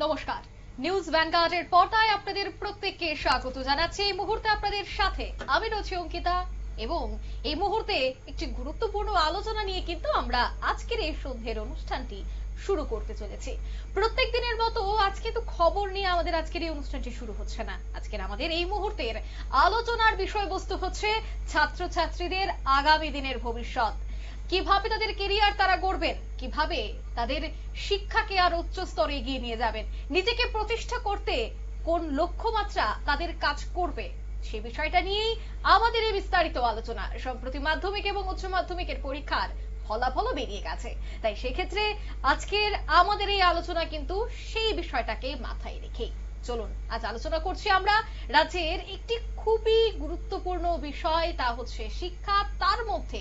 নমস্কার, নিউজ ভ্যানগার্ডের পর্দায় আপনাদের প্রত্যেককে স্বাগত জানাচ্ছি। এই মুহূর্তে আপনাদের সাথে আমি রয়েছি অঙ্কিতা এবং এই মুহূর্তে একটি গুরুত্বপূর্ণ আলোচনা নিয়ে কিন্তু আমরা আজকের এই সন্ধ্যের অনুষ্ঠানটি শুরু করতে চলেছি। প্রত্যেক দিনের মতো আজকে তো খবর নিয়ে আমাদের আজকের এই অনুষ্ঠানটি শুরু হচ্ছে না। আজকের আমাদের এই মুহূর্তের আলোচনার বিষয়বস্তু হচ্ছে ছাত্রছাত্রীদের আগামী দিনের ভবিষ্যৎ, কিভাবে তাদের কেরিয়ার তারা গড়বেন, কিভাবে তাদের শিক্ষাকে আর উচ্চ স্তরে এগিয়ে নিয়ে যাবেন, নিজেকে প্রতিষ্ঠা করতে কোন লক্ষ্যমাত্রা তাদের কাজ করবে, সেই বিষয়টা নিয়েই আমাদের এই বিস্তারিত আলোচনা। সম্প্রতি মাধ্যমিক এবং উচ্চ মাধ্যমিকের পরীক্ষার ফলাফলও বেরিয়ে গেছে, তাই সেক্ষেত্রে আজকের আমাদের এই আলোচনা কিন্তু সেই বিষয়টাকে মাথায় রেখেই। চলুন আজ আলোচনা করছি আমরা রাজ্যের একটি খুবই গুরুত্বপূর্ণ বিষয়, তা হচ্ছে শিক্ষা, তার মধ্যে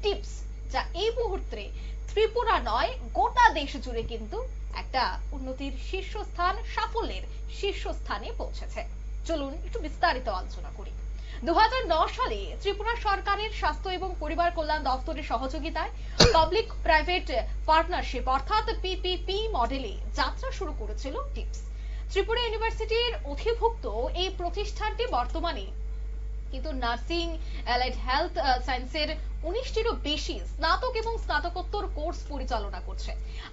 টিপস, যা এই মুহূর্তে ত্রিপুরা নয় গোটা দেশ জুড়ে কিন্তু একটা উন্নতির শীর্ষস্থান, সাফল্যের শীর্ষস্থানে পৌঁছেছে। চলুন একটু বিস্তারিত আলোচনা করি। 2009 সালে ত্রিপুরা সরকারের স্বাস্থ্য এবং পরিবার কল্যাণ দপ্তরের সহযোগিতায় পাবলিক প্রাইভেট পার্টনারশিপ অর্থাৎ পিপিপি মডেলে যাত্রা শুরু করেছিল টিপস। ত্রিপুরা ইউনিভার্সিটির অধিভুক্ত এই প্রতিষ্ঠানটি বর্তমানে কিন্তু নার্সিং, অ্যালাইড হেলথ সায়েন্সের 19টিরও বেশি স্নাতক এবং স্নাতকোত্তর কোর্স পরিচালনা করছে।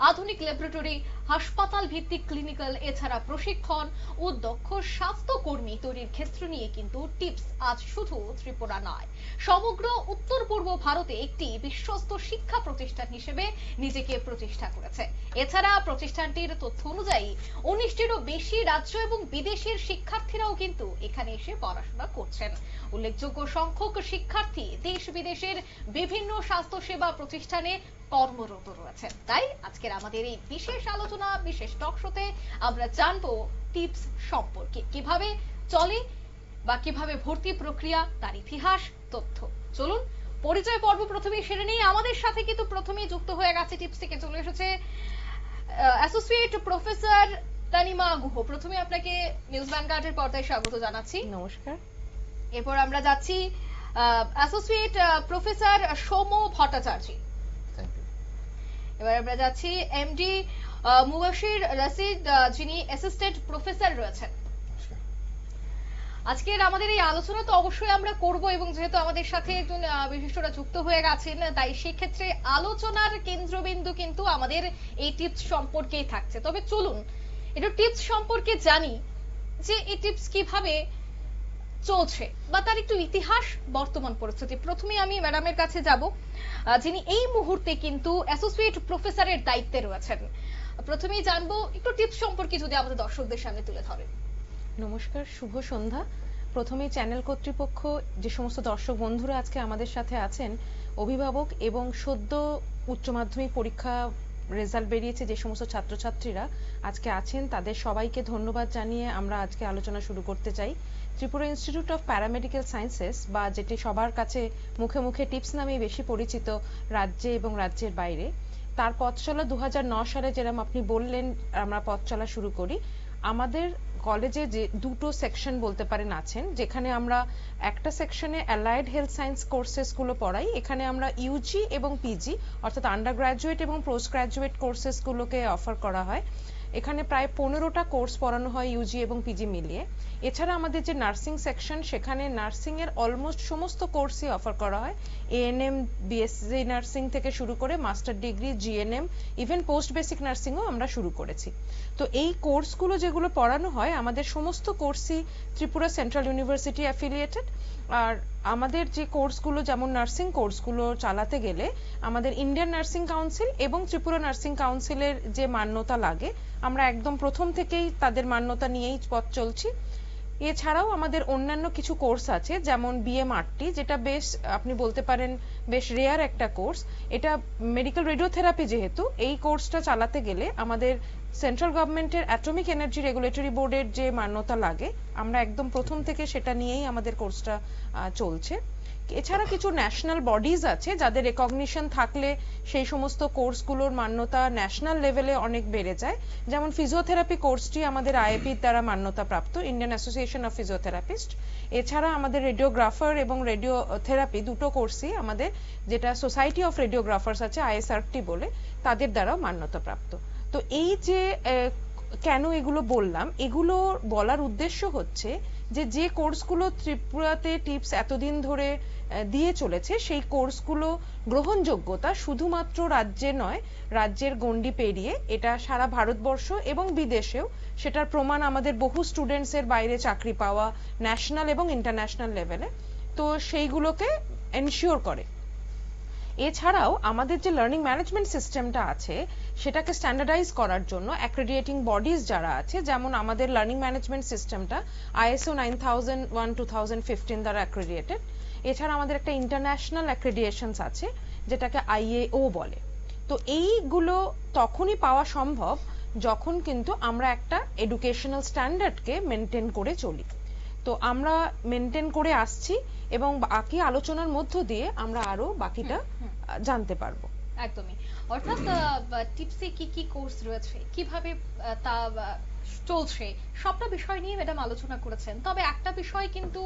আধুনিক ল্যাবরেটরি, হাসপাতাল ভিত্তিক ক্লিনিক্যাল, এছাড়া প্রশিক্ষণ ও দক্ষ স্বাস্থ্যকর্মী তৈরির ক্ষেত্র নিয়ে কিন্তু টিপস আজ শুধু ত্রিপুরা নয়, সমগ্র উত্তর পূর্ব ভারতে একটি বিশ্বস্ত শিক্ষা প্রতিষ্ঠান হিসেবে নিজেকে প্রতিষ্ঠা করেছে। এছাড়া প্রতিষ্ঠানটির তথ্য অনুযায়ী 19টিরও বেশি রাজ্য এবং বিদেশের শিক্ষার্থীরাও কিন্তু এখানে এসে পড়াশোনা করছেন। উল্লেখযোগ্য সংখ্যক শিক্ষার্থী দেশ বিদেশের বিভিন্ন স্বাস্থ্য সেবা প্রতিষ্ঠানে কর্মরত রয়েছেন। তাই আজকের আমাদের এই বিশেষ আলোচনা, বিশেষ টক শোতে আমরা জানবো টিপস সম্পর্কে, কিভাবে চলে বা কিভাবে ভর্তি প্রক্রিয়া, তার ইতিহাস, তথ্য। চলুন পরিচয় পর্ব প্রথমেই সেরে নেই। আমাদের সাথে কিন্তু প্রথমেই যুক্ত হয়ে গেছে, টিপস থেকে চলে এসেছে অ্যাসোসিয়েট প্রফেসর তানিমা গুহ। প্রথমে আপনাকে নিউজ ভ্যানগার্ডের পর্দায় স্বাগত জানাচ্ছি। নমস্কার। এরপর আমরা যাচ্ছি অ্যাসোসিয়েট প্রফেসর সৌম ভট্টাচার্য। এবার আমরা যাচ্ছি এমডি মুবাশির রশিদ, যিনি অ্যাসিস্ট্যান্ট প্রফেসর রয়েছেন। আজকের আমাদের এই আলোচনা তো অবশ্যই আমরা করব, এবং যেহেতু আমাদের সাথে একজন বিশিষ্টরা যুক্ত হয়ে গেছেন, তাই সেক্ষেত্রে আলোচনার কেন্দ্রবিন্দু কিন্তু আমাদের এই টিপস সম্পর্কেই থাকছে। তবে চলুন একটু টিপস সম্পর্কে জানি, যে এই টিপস কিভাবে চলছে বা তার একটু ইতিহাস, বর্তমান পরিস্থিতি। প্রথমে আমি ম্যাডামের কাছে যাব, যিনি এই মুহূর্তে কিন্তু অ্যাসোসিয়েট প্রফেসরের দায়িত্বে রয়েছেন। প্রথমেই জানবো একটু টিপস সম্পর্কে যদি আমাদের দর্শকদের সামনে তুলে ধরেন। নমস্কার, শুভ সন্ধ্যা। প্রথমেই চ্যানেল কর্তৃপক্ষ, যে সমস্ত দর্শক বন্ধুরা আজকে আমাদের সাথে আছেন, অভিভাবক এবং সদ্য উচ্চ মাধ্যমিক পরীক্ষা রেজাল্ট বেরিয়েছে যে সমস্ত ছাত্রছাত্রীরা আজকে আছেন, তাদের সবাইকে ধন্যবাদ জানিয়ে আমরা আজকে আলোচনা শুরু করতে চাই। Tripura institute of paramedical sciences, বা যেটি সবার কাছে মুখে মুখে টিপস নামেই বেশি পরিচিত রাজ্যে এবং রাজ্যের বাইরে, তার পথ চলা 2009 সালে, যেরকম আপনি বললেন, আমরা পথ চলা শুরু করি। আমাদের কলেজে যে দুটো সেকশন বলতে পারেন আছেন, যেখানে আমরা একটা সেকশনে অ্যালাইড হেলথ সায়েন্স কোর্সেস গুলো পড়াই। এখানে আমরা ইউজি এবং পিজি অর্থাৎ আন্ডার গ্রাজুয়েট এবং পোস্ট গ্রাজুয়েট কোর্সেস গুলোকে অফার করা হয়। এখানে প্রায় 15টা কোর্স পড়ানো হয় ইউজি এবং পিজি মিলিয়ে। এছাড়া আমাদের যে নার্সিং সেকশন, সেখানে নার্সিং এর অলমোস্ট সমস্ত কোর্সই অফার করা হয়। এএনএম, বিএসসি নার্সিং থেকে শুরু করে master degree, GNM, even post basic নার্সিংও আমরা শুরু করেছি। তো এই কোর্সগুলো যেগুলো পড়ানো হয়, আমাদের সমস্ত কোর্সই ত্রিপুরা সেন্ট্রাল ইউনিভার্সিটি অ্যাফিলিয়েটেড। আর আমাদের যে কোর্সগুলো, যেমন নার্সিং কোর্সগুলো চালাতে গেলে আমাদের ইন্ডিয়ান নার্সিং কাউন্সিল এবং ত্রিপুরা নার্সিং কাউন্সিলের যে মান্যতা লাগে, আমরা একদম প্রথম থেকেই তাদের মান্যতা নিয়েই পথ চলছি। এছাড়াও আমাদের অন্যান্য কিছু কোর্স আছে, যেমন বিএমআরটি, যেটা বেশ, আপনি বলতে পারেন, বেশ রেয়ার একটা কোর্স। এটা মেডিকেল রেডিওথেরাপি, যেহেতু এই কোর্সটা চালাতে গেলে আমাদের সেন্ট্রাল গভর্নমেন্টের অ্যাটমিক এনার্জি রেগুলেটরি বোর্ডের যে মান্যতা লাগে, আমরা একদম প্রথম থেকে সেটা নিয়েই আমাদের কোর্সটা চলছে। এছাড়া কিছু ন্যাশনাল বডিজ আছে, যাদের রেকগনিশন থাকলে সেই সমস্ত কোর্সগুলোর মান্যতা ন্যাশনাল লেভেলে অনেক বেড়ে যায়। যেমন ফিজিওথেরাপি কোর্সটি আমাদের আইএপির দ্বারা মান্যতা প্রাপ্ত, ইন্ডিয়ান অ্যাসোসিয়েশন অফ ফিজিওথেরাপিস্ট। এছাড়া আমাদের রেডিওগ্রাফার এবং রেডিওথেরাপি দুটো কোর্সই আমাদের, যেটা সোসাইটি অফ রেডিওগ্রাফার্স আছে, আইএসআরটি বলে, তাদের দ্বারাও মান্যতা প্রাপ্ত। তো এই যে কেন এগুলো বললাম, এগুলো বলার উদ্দেশ্য হচ্ছে যে কোর্সগুলো ত্রিপুরাতে টিপস এতদিন ধরে দিয়ে চলেছে, সেই কোর্সগুলো গ্রহণযোগ্যতা শুধুমাত্র রাজ্যে নয়, রাজ্যের গণ্ডি পেরিয়ে এটা সারা ভারতবর্ষ এবং বিদেশেও সেটার প্রমাণ আমাদের বহু স্টুডেন্টসের বাইরে চাকরি পাওয়া ন্যাশনাল এবং ইন্টারন্যাশনাল লেভেলে, তো সেইগুলোকে এনশিওর করে। এছাড়াও আমাদের যে লার্নিং ম্যানেজমেন্ট সিস্টেমটা আছে সেটাকে স্ট্যান্ডার্ডাইজ করার জন্য অ্যাক্রেডিটেটিং বডিজ যারা আছে, যেমন আমাদের লার্নিং ম্যানেজমেন্ট সিস্টেমটা ISO 9001:2015 দ্বারা অ্যাক্রেডিটেড। এছাড়া আমাদের একটা ইন্টারন্যাশনাল অ্যাক্রেডিটেশনস আছে যেটাকে IAO বলে। তো এইগুলো তখনই পাওয়া সম্ভব যখন কিন্তু আমরা একটা এডুকেশনাল স্ট্যান্ডার্ডকে মেনটেন করে চলি। তো আমরা মেনটেন করে আসছি এবং বাকি আলোচনার মধ্য দিয়ে আমরা আরো বাকিটা জানতে পারবো। একদমই। অর্থাৎ টিপসে কি কি কোর্স রয়েছে, কিভাবে তা চলছে, সবটা বিষয় নিয়ে ম্যাডাম আলোচনা করেছেন। তবে একটা বিষয় কিন্তু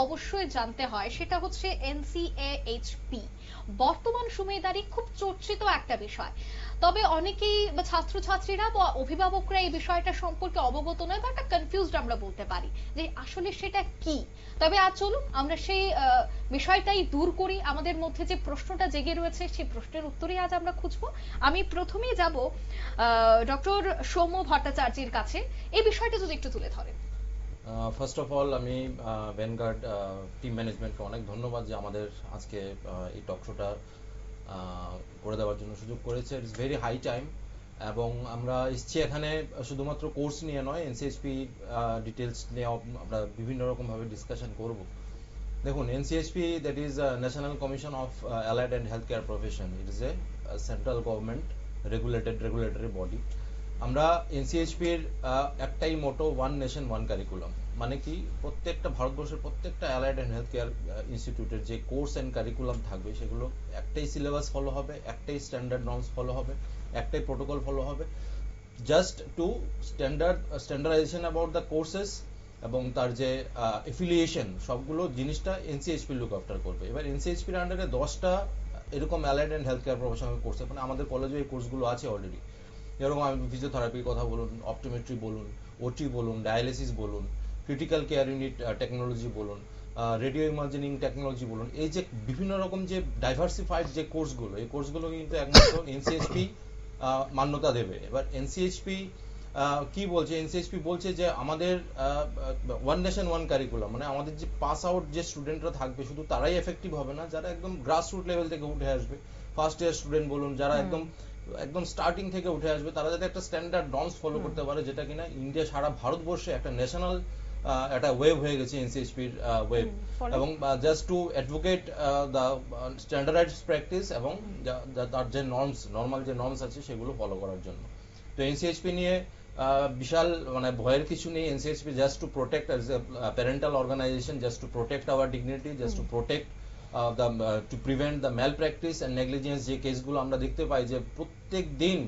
অবশ্যই জানতে হয়, সেটা হচ্ছে NCAHP বর্তমান সময়ে দাঁড়িয়ে খুব চর্চিত একটা বিষয়। তবে অনেকেই ছাত্রছাত্রীরা বা অভিভাবকরা এই বিষয়টা সম্পর্কে অবগত নয় বা একটা কনফিউজড আমরা বলতে পারি যে আসলে সেটা কি। তবে আজ চলুন আমরা সেই বিষয়টাই দূর করি, আমাদের মধ্যে যে প্রশ্নটা জেগে রয়েছে সেই প্রশ্নের উত্তরই আজ আমরা খুঁজবো। আমি প্রথমেই যাব ডক্টর সৌম্য ভট্টাচার্যের কাছে, এই বিষয়টা যদি একটু তুলে ধরেন। ফার্স্ট অফ অল আমি ভ্যানগার্ড টিম ম্যানেজমেন্টকে অনেক ধন্যবাদ যে আমাদের আজকে এই টক শোটা করে দেওয়ার জন্য সুযোগ করেছে। ইটস ভেরি হাই টাইম, এবং আমরা এসেছি এখানে শুধুমাত্র কোর্স নিয়ে নয়, এনসিএইচপি ডিটেলস নিয়ে আমরা বিভিন্ন রকমভাবে ডিসকাশন করব। দেখুন, NCHP that is national commission of allied and health care profession, it is a central government regulatory body. আমরা এনসিএইচপির একটাই motto, one nation one curriculum. মানে কি, প্রত্যেকটা ভারতবর্ষের প্রত্যেকটা অ্যালাইড অ্যান্ড হেলথ কেয়ার ইনস্টিটিউটের যে কোর্স অ্যান্ড কারিকুলাম থাকবে সেগুলো একটাই সিলেবাস ফলো হবে, একটাই স্ট্যান্ডার্ড নর্মস ফলো হবে, একটাই প্রোটোকল ফলো হবে, just to standardization about the courses এবং তার যে এফিলিয়েশন, সবগুলো জিনিসটা এনসিএইচপি লুক আফটার করবে। এবার এনসিএইচপির আন্ডারে 10টা এরকম allied and health care professional course, মানে আমাদের কলেজে এই কোর্সগুলো আছে অলরেডি। যেরকম আমি ফিজিওথেরাপির কথা বলুন, অপটোমেট্রি বলুন, ওটি বলুন, ডায়ালিসিস বলুন, ক্রিটিক্যাল কেয়ার ইউনিট টেকনোলজি বলুন, রেডিও ইমাজিনিং টেকনোলজি বলুন, এই যে বিভিন্ন রকম যে ডাইভার্সিফাইড যে কোর্সগুলো, এই কোর্সগুলো কিন্তু একমাত্র এনসিএইচপি মান্যতা দেবে। এবার এনসিএইচপি কি বলছে? এনসিএইচপি বলছে যে আমাদের ওয়ান নেশন ওয়ান কারিকুলাম, মানে আমাদের যে পাস আউট যে স্টুডেন্টরা থাকবে শুধু তারাই এফেক্টিভ হবে না, যারা একদম গ্রাসরুট লেভেল থেকে উঠে আসবে, ফার্স্ট ইয়ার স্টুডেন্ট বলুন, যারা একদম স্টার্টিং থেকে উঠে আসবে, তারা যাতে একটা স্ট্যান্ডার্ড নর্মস ফলো করতে পারে, যেটা কিনা ইন্ডিয়া সারা ভারতবর্ষে একটা ন্যাশনাল একটা ওয়েভ হয়ে গেছে এনসিএইচপির ওয়েভ, এবং just to advocate the standardized practice এবং তার যে নর্মাল যে নর্মস আছে সেগুলো ফলো করার জন্য। তো এনসিএইচপি নিয়ে বিশাল মানে ভয়ের কিছু নেই। NCHP just to protect as a parental organization, just to protect our dignity, just to protect to prevent the malpractice and negligence. যে কেসগুলো আমরা দেখতে পাই যে প্রত্যেক দিন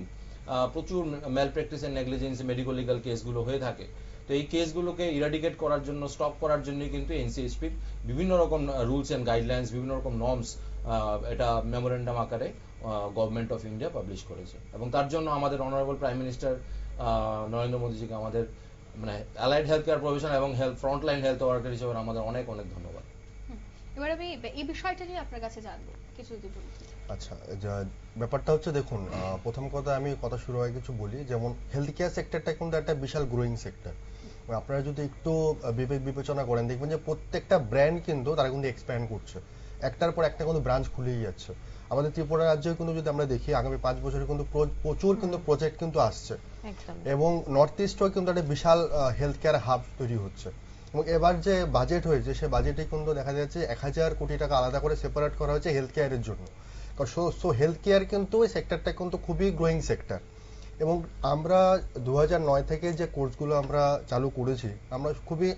প্রচুর malpractice and negligence medico legal কেসগুলো হয়ে থাকে। তো এই কেসগুলোকে ইরাডিকেট করার জন্য, স্টপ করার জন্যই কিন্তু এনসিএইচপির বিভিন্ন রকম রুলস অ্যান্ড গাইডলাইন্স, বিভিন্ন রকম নর্মস এটা মেমোরেন্ডাম আকারে গভর্নমেন্ট অফ ইন্ডিয়া পাবলিশ করেছে। এবং তার জন্য আমাদের অনারেবল প্রাইম মিনিস্টার নরেন্দ্র মোদীজিকে আমাদের মানে অ্যালাইড হেলথ কেয়ার প্রফেশন এবং ফ্রন্টলাইন হেলথ ওয়ার্কার হিসেবে আমাদের অনেক অনেক ধন্যবাদ। এবার আমি এই বিষয়টা নিয়ে আপনার কাছে জানবো কিছু যদি বলুন। আচ্ছা, ব্যাপারটা হচ্ছে দেখুন, প্রথম কথা আমি কথা শুরু হয় কিছু বলি, যেমন হেলথ কেয়ার সেক্টরটা কিন্তু একটা বিশাল গ্রোয়িং সেক্টর। আপনারা যদি একটু বিবেক বিবেচনা করেন দেখবেন যে প্রত্যেকটা ব্র্যান্ড কিন্তু তারা কিন্তু এক্সপ্যান্ড করছে, একটার পর একটা কিন্তু ব্রাঞ্চ খুলেই যাচ্ছে। আমাদের ত্রিপুরা রাজ্যে কিন্তু যদি আমরা দেখি আগামী 5 বছরে কিন্তু প্রচুর কিন্তু প্রজেক্ট কিন্তু আসছে, এবং নর্থ ইস্টও কিন্তু একটা বিশাল হেলথ কেয়ার হাব তৈরি হচ্ছে। এবং এবার যে বাজেট হয়েছে সে বাজেটে কিন্তু দেখা যাচ্ছে 1000 কোটি টাকা আলাদা করে সেপারেট করা হয়েছে হেলথ কেয়ারের জন্য। সো হেলথ কেয়ার কিন্তু এই সেক্টরটা কিন্তু খুবই গ্রোয়িং সেক্টর। এবং আমরা 2009 থেকে যে কোর্সগুলো আমরা চালু করেছি, আমরা খুবই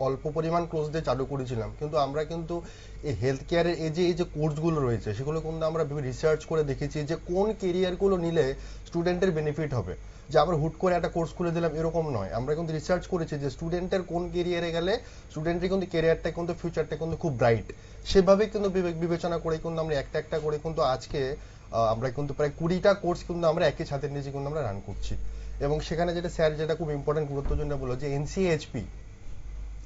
অল্প পরিমাণ কোর্স দিয়ে চালু করেছিলাম, কিন্তু আমরা কিন্তু এই হেলথ কেয়ারের এই যে কোর্সগুলো রয়েছে সেগুলো কিন্তু আমরা রিসার্চ করে দেখেছি যে কোন কেরিয়ারগুলো নিলে স্টুডেন্টের বেনিফিট হবে। যে আমরা হুট করে একটা কোর্স খুলে দিলাম এরকম নয়, আমরা কিন্তু রিসার্চ করেছি যে স্টুডেন্টের কোন কেরিয়ারে গেলে স্টুডেন্টের কিন্তু কেরিয়ারটা কিন্তু ফিউচারটা কিন্তু খুব ব্রাইট। সেভাবে কিন্তু বিবেচনা করে কিন্তু আমরা একটা একটা করে কিন্তু আজকে আমরা কিন্তু প্রায় 20টা কোর্স কিন্তু আমরা একই ছাদের নিচে কিন্তু আমরা রান করছি। এবং সেখানে যেটা স্যার যেটা খুব ইম্পর্টেন্ট গুরুত্বপূর্ণ বললো যে এনসিএইচপি,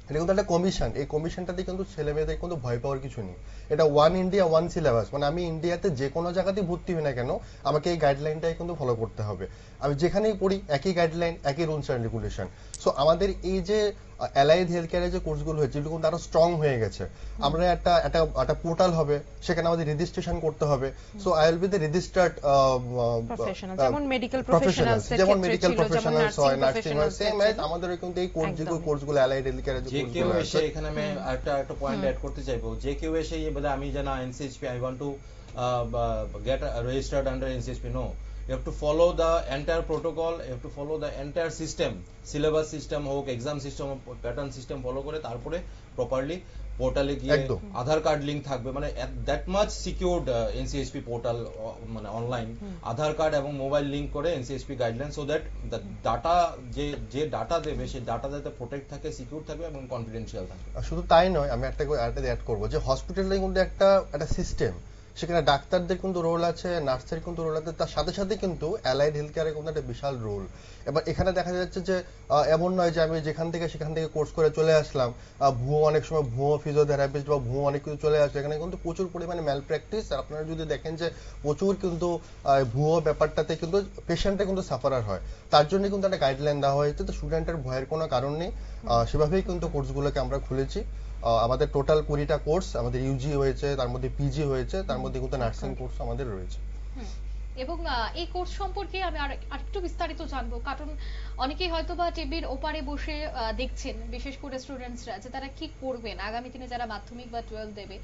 এটা কিন্তু একটা কমিশন, এই কমিশনটাতে কিন্তু ছেলে মেয়েদের কিন্তু ভয় পাওয়ার কিছু নেই। এটা ওয়ান ইন্ডিয়া ওয়ান সিলেবাস, মানে আমি ইন্ডিয়াতে যে কোনো জায়গাতেই ভর্তি হই না কেন আমাকে এই গাইডলাইনটাই কিন্তু ফলো করতে হবে। আমি যেখানেই পড়ি একই গাইডলাইন, একই রুলস অ্যান্ড রেগুলেশন। সো আমাদের এই যে অ্যালাইড হেলথ কেয়ারের যে কোর্সগুলো হয়েছে এগুলো কিন্তু আরো স্ট্রং হয়ে গেছে। আমরা একটা পোর্টাল হবে, সেখানে আমাদের রেজিস্ট্রেশন করতে হবে। So I will be the registered professional, যেমন মেডিকেল প্রফেশনালস, যেমন মেডিকেল প্রফেশনালস হয়, নার্সিং হয়, সেম এজ আমাদেরও কিন্তু এই কোর্সগুলো অ্যালাইড হেলথ কেয়ারের যে যে কেউ কোর্সগুলো এসে এখানে আমি একটা পয়েন্ট অ্যাড করতে চাইবো, যে কেউ এসে বলে আমি জানা NCHP, I want to get registered under NCHP. No, you have to follow the entire protocol, you have to follow the entire system, syllabus system হোক, এক্সাম সিস্টেম হোক, প্যাটার্ন সিস্টেম ফলো করে তারপরে প্রপারলি পোর্টালে গিয়ে আধার card link থাকবে, মানে that much secured NCHP portal, মানে online Aadhaar card এবং মোবাইল লিংক করে NCHP guideline, so that the data যে ডাটা দেবে সেই ডাটা যাতে প্রোটেক্ট থাকে, সিকিউর থাকবে এবং কনফিডেন্সিয়াল থাকে। শুধু তাই নয়, আমি একটা অ্যাড করবো যে হসপিটালে কিন্তু একটা সিস্টেম, সেখানে ডাক্তারদের কিন্তু রোল আছে, নার্সের কিন্তু রোল আছে, তার সাথে সাথে কিন্তু অ্যালাইড হেলথ কেয়ারের কিন্তু একটা বিশাল রোল। এবার এখানে দেখা যাচ্ছে যে এমন নয় যে আমি সেখান থেকে কোর্স করে চলে আসলাম, অনেক সময় ভুয়ো ফিজিওথেরাপিস্ট বা ভুয়ো অনেক কিছু চলে আসে, এখানে কিন্তু প্রচুর পরিমাণে ম্যাল প্র্যাকটিস। আপনারা যদি দেখেন যে প্রচুর কিন্তু ভুয়ো ব্যাপারটাতে কিন্তু পেশেন্টে কিন্তু সাফারার হয়, তার জন্য কিন্তু একটা গাইডলাইন দেওয়া হয়েছে। তো স্টুডেন্টের ভয়ের কোনো কারণ নেই, সেভাবেই কিন্তু কোর্সগুলোকে আমরা খুলেছি। আমাদের টোটাল 20টা কোর্স, আমাদের ইউজি হয়েছে, তার মধ্যে পিজি হয়েছে, তার মধ্যে কিন্তু নার্সিং কোর্স আমাদের রয়েছে। এবং এই কোর্স সম্পর্কে আমি আরেকটু বিস্তারিত জানবো, কারণ অনেকেই হয়তো বা টিভির ওপারে বসে দেখছেন, বিশেষ করে স্টুডেন্টসরা, যে তারা কি করবেন আগামী দিনে যারা মাধ্যমিক বা 12 দেবে,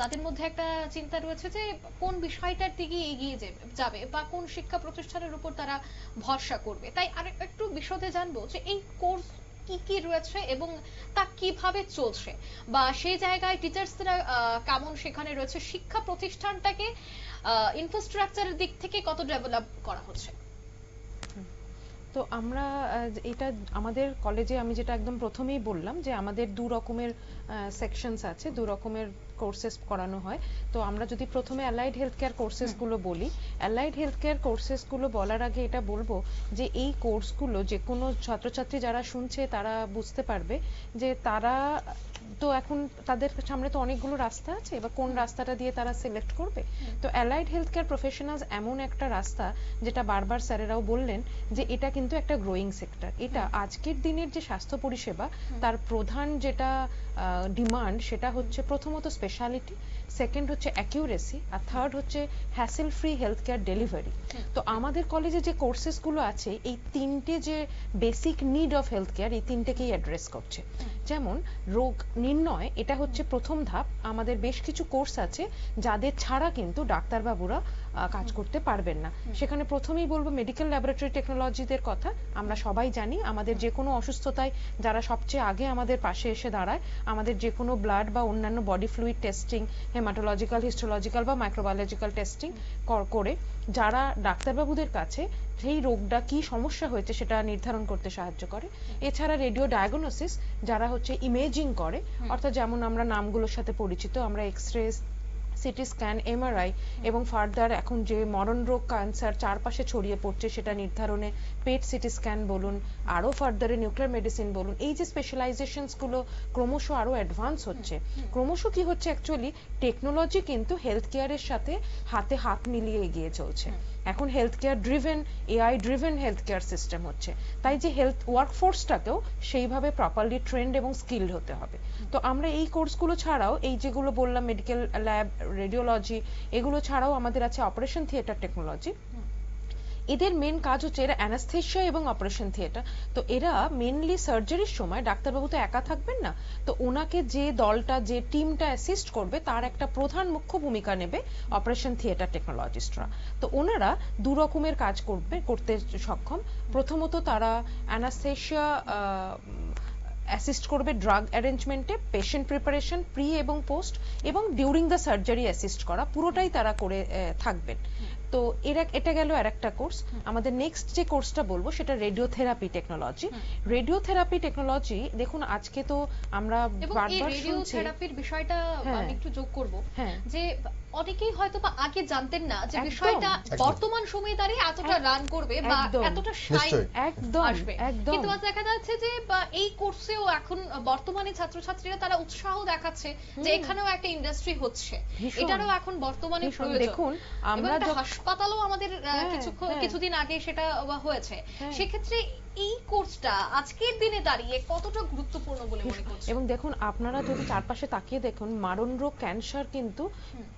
তাদের মধ্যে একটা চিন্তা রয়েছে যে কোন বিষয়টার দিকে এগিয়ে যাবে বা কোন শিক্ষা প্রতিষ্ঠানের উপর তারা ভরসা করবে। তাই আর একটু বিশদে জানবো যে এই কোর্স কি কি রয়েছে এবং তা কিভাবে চলছে, বা সেই জায়গায় টিচার্সরা কেমন সেখানে রয়েছে, শিক্ষা প্রতিষ্ঠানটাকে ইনফ্রাস্ট্রাকচারের দিক থেকে কত ডেভেলপ করা হচ্ছে। তো আমরা এটা আমাদের কলেজে, আমি যেটা একদম প্রথমেই বললাম যে আমাদের দু রকমের সেকশনস আছে, দু রকমের কোর্সেস করানো হয়। তো আমরা যদি প্রথমে অ্যালাইড হেলথ কেয়ার কোর্সেস গুলো বলি, অ্যালাইড হেলথ কেয়ার কোর্সেস গুলো বলার আগে এটা বলবো যে এই কোর্সগুলো যে কোনো ছাত্রছাত্রী যারা শুনছে তারা বুঝতে পারবে যে তারা তো এখন তাদের সামনে তো অনেকগুলো রাস্তা আছে, এবার কোন রাস্তাটা দিয়ে তারা সিলেক্ট করবে। তো অ্যালাইড হেলথ কেয়ার প্রফেশনালস এমন একটা রাস্তা, যেটা বারবার স্যারেরাও বললেন যে এটা কিন্তু একটা গ্রোয়িং সেক্টর। এটা আজকের দিনের যে স্বাস্থ্য পরিষেবা তার প্রধান যেটা ডিমান্ড, সেটা হচ্ছে প্রথমত স্পেশালিটি, সেকেন্ড হচ্ছে অ্যাকিউরেসি, আর থার্ড হচ্ছে hassle free health care delivery. তো আমাদের কলেজে যে কোর্সেস গুলো আছে এই তিনটে যে basic need of health care, এই তিনটেকেই অ্যাড্রেস করছে। যেমন রোগ নির্ণয়, এটা হচ্ছে প্রথম ধাপ। আমাদের বেশ কিছু কোর্স আছে যাদের ছাড়া কিন্তু ডাক্তারবাবুরা কাজ করতে পারবেন না। সেখানে প্রথমেই বলবো মেডিকেল ল্যাবরেটরি টেকনোলজিদের কথা। আমরা সবাই জানি আমাদের যে কোনো অসুস্থতায় যারা সবচেয়ে আগে আমাদের পাশে এসে দাঁড়ায়, আমাদের যে কোনো ব্লাড বা অন্যান্য body fluid testing, haematological, histological বা মাইক্রোবায়োলজিক্যাল টেস্টিং করে যারা ডাক্তারবাবুদের কাছে সেই রোগটা কি সমস্যা হয়েছে সেটা নির্ধারণ করতে সাহায্য করে। এছাড়া রেডিও ডায়াগনোসিস, যারা হচ্ছে ইমেজিং করে, অর্থাৎ যেমন আমরা নামগুলোর সাথে পরিচিত, আমরা এক্সরে, সিটি স্ক্যান, এমআরআই এবং ফার্দার এখন যে মরণ রোগ ক্যান্সার চারপাশে ছড়িয়ে পড়ছে সেটা নির্ধারণে পেট সিটি স্ক্যান বলুন, আরো ফার্দারে নিউক্লিয়ার মেডিসিন বলুন, এই যে স্পেশালাইজেশনস গুলো ক্রমশ আরো অ্যাডভান্স হচ্ছে। ক্রমশ কি হচ্ছে, অ্যাকচুয়ালি টেকনোলজি কিন্তু হেলথ কেয়ারের সাথে হাতে হাত মিলিয়ে এগিয়ে চলছে। এখন health care driven, AI driven health care system হচ্ছে। তাই যে হেলথ ওয়ার্কফোর্সটাকেও সেইভাবে প্রপারলি ট্রেন্ড এবং স্কিলড হতে হবে। তো আমরা এই কোর্সগুলো ছাড়াও, এই যেগুলো বললাম মেডিকেল ল্যাব, রেডিওলজি, এগুলো ছাড়াও আমাদের আছে অপারেশন থিয়েটার টেকনোলজি। এদের মেন কাজ হচ্ছে এরা অ্যানাস্থেশিয়া এবং অপারেশন থিয়েটার। তো এরা মেনলি সার্জারির সময়, ডাক্তারবাবু তো একা থাকবেন না, তো ওনাকে যে দলটা, যে টিমটা অ্যাসিস্ট করবে তার একটা প্রধান মুখ্য ভূমিকা নেবে অপারেশন থিয়েটার টেকনোলজিস্টরা। তো ওনারা দু রকমের কাজ করতে সক্ষম। প্রথমত তারা অ্যানাস্থেশিয়া অ্যাসিস্ট করবে ড্রাগ অ্যারেঞ্জমেন্টে, পেশেন্ট প্রিপারেশন, প্রি এবং পোস্ট, এবং ডিউরিং দ্য সার্জারি অ্যাসিস্ট করা, পুরোটাই তারা করে থাকবেন। তো এটা গেল আরেকটা কোর্স। আমাদের নেক্সট যে কোর্সটা বলবো সেটা রেডিওথেরাপি টেকনোলজি। রেডিওথেরাপি টেকনোলজি দেখুন আজকে তো আমরা এবং এই বারবার শুনছি, রেডিওথেরাপির বিষয়টা হ্যাঁ। আমি একটু যোগ করব হ্যাঁ। যে অনেকেই হয়তো বা আগে জানতেন না যে একদম, বিষয়টা একদম। বর্তমান সময়ে দাঁড়িয়ে এতটা রান করবে বা একদম, এতটা শাইন নিশ্চয়ই। একদম আসবে। একদম কিন্তু আজ দেখা যাচ্ছে যে বা এই কোর্সেও এখন বর্তমানে ছাত্রছাত্রীরা তারা উৎসাহ দেখাচ্ছে যে এখানেও একটা ইন্ডাস্ট্রি হচ্ছে, ভীষণ, এটারও এখন বর্তমানে ভীষণ। প্রয়োজন। দেখুন, এবং আমরা একটা যখন- হাসপাতালও আমাদের হ্যাঁ, হ্যাঁ। কিছুদিন আগে সেটা হয়েছে। হ্যাঁ। সেক্ষেত্রে এই কোর্সটা আজকের দিনে দাঁড়িয়ে কতটা গুরুত্বপূর্ণ বলে মনে করছেন? এবং দেখুন আপনারা যদি চারপাশে তাকিয়ে দেখুন, মারণ রোগ ক্যান্সার কিন্তু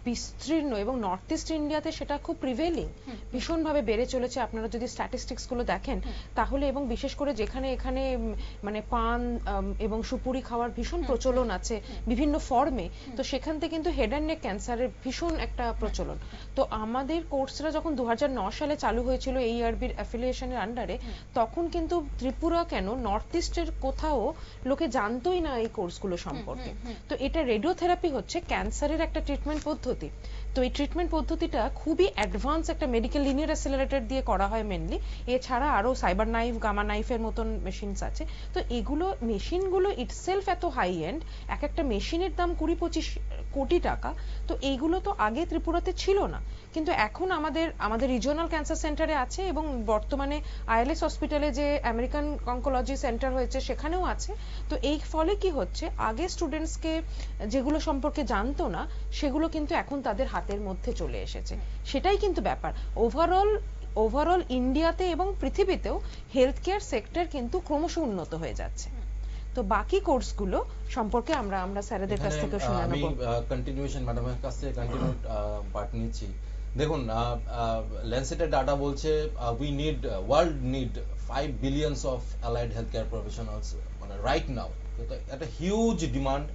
বিস্তীর্ণ এবং নর্থ ইস্ট ইন্ডিয়াতে সেটা খুব প্রিভেলিং, ভীষণভাবে বেড়ে চলেছে। আপনারা যদি স্ট্যাটিস্টিক্স গুলো দেখেন তাহলে, এবং বিশেষ করে যেখানে এখানে মানে পান এবং সুপুরি খাওয়ার ভীষণ প্রচলন আছে বিভিন্ন ফর্মে, তো সেখান থেকে কিন্তু হেড অ্যান্ড নেক ক্যান্সারের ভীষণ একটা প্রচলন। তো আমাদের কোর্সরা যখন 2009 সালে চালু হয়েছিল এই আরবির অ্যাফিলিয়েশনের আন্ডারে, তখন কিন্তু ত্রিপুরা কেন নর্থ ইস্টের কোথাও লোকে জানতোই না এই কোর্সগুলো সম্পর্কে। তো এটা রেডিওথেরাপি হচ্ছে ক্যান্সারের একটা ট্রিটমেন্ট পদ্ধতি। তো এই ট্রিটমেন্ট পদ্ধতিটা খুবই অ্যাডভান্স একটা মেডিকেল লিনিয়ার অ্যাসিলারেটর দিয়ে করা হয় মেনলি। এছাড়া আরো সাইবার নাইফ, গামা নাইফের মতন মেশিনস আছে। তো এগুলো মেশিনগুলো ইটসেলফ এত হাই এন্ড, এক একটা মেশিনের দাম 20-25 কোটি টাকা। তো এইগুলো তো আগে ত্রিপুরাতে ছিল না, কিন্তু এখন আমাদের রিজিওনাল ক্যান্সার সেন্টারে আছে, এবং বর্তমানে আইএলএস হসপিটালে যে আমেরিকান অনকোলজি সেন্টার হয়েছে সেখানেও আছে। তো এই ফলে কি হচ্ছে, আগে স্টুডেন্টসকে যেগুলো সম্পর্কে জানতো না সেগুলো কিন্তু এখন তাদের হাতের মধ্যে চলে এসেছে। সেটাই কিন্তু ব্যাপার। ওভারঅল ইন্ডিয়াতে এবং পৃথিবীতেও হেলথ কেয়ার সেক্টর কিন্তু ক্রমশ উন্নত হয়ে যাচ্ছে। তো বাকি কোর্সগুলো সম্পর্কে আমরা স্যারেদের কাছ থেকে শুনে আমি নেব। কন্টিনিউশন ম্যাডামের কাছ থেকে কন্টিনিউড পার্ট নিচ্ছি। দেখুন, ল্যান্সেটের ডাটা বলছে world need 5 billions of allied health care professionals মানে রাইট নাও। একটা হিউজ ডিমান্ড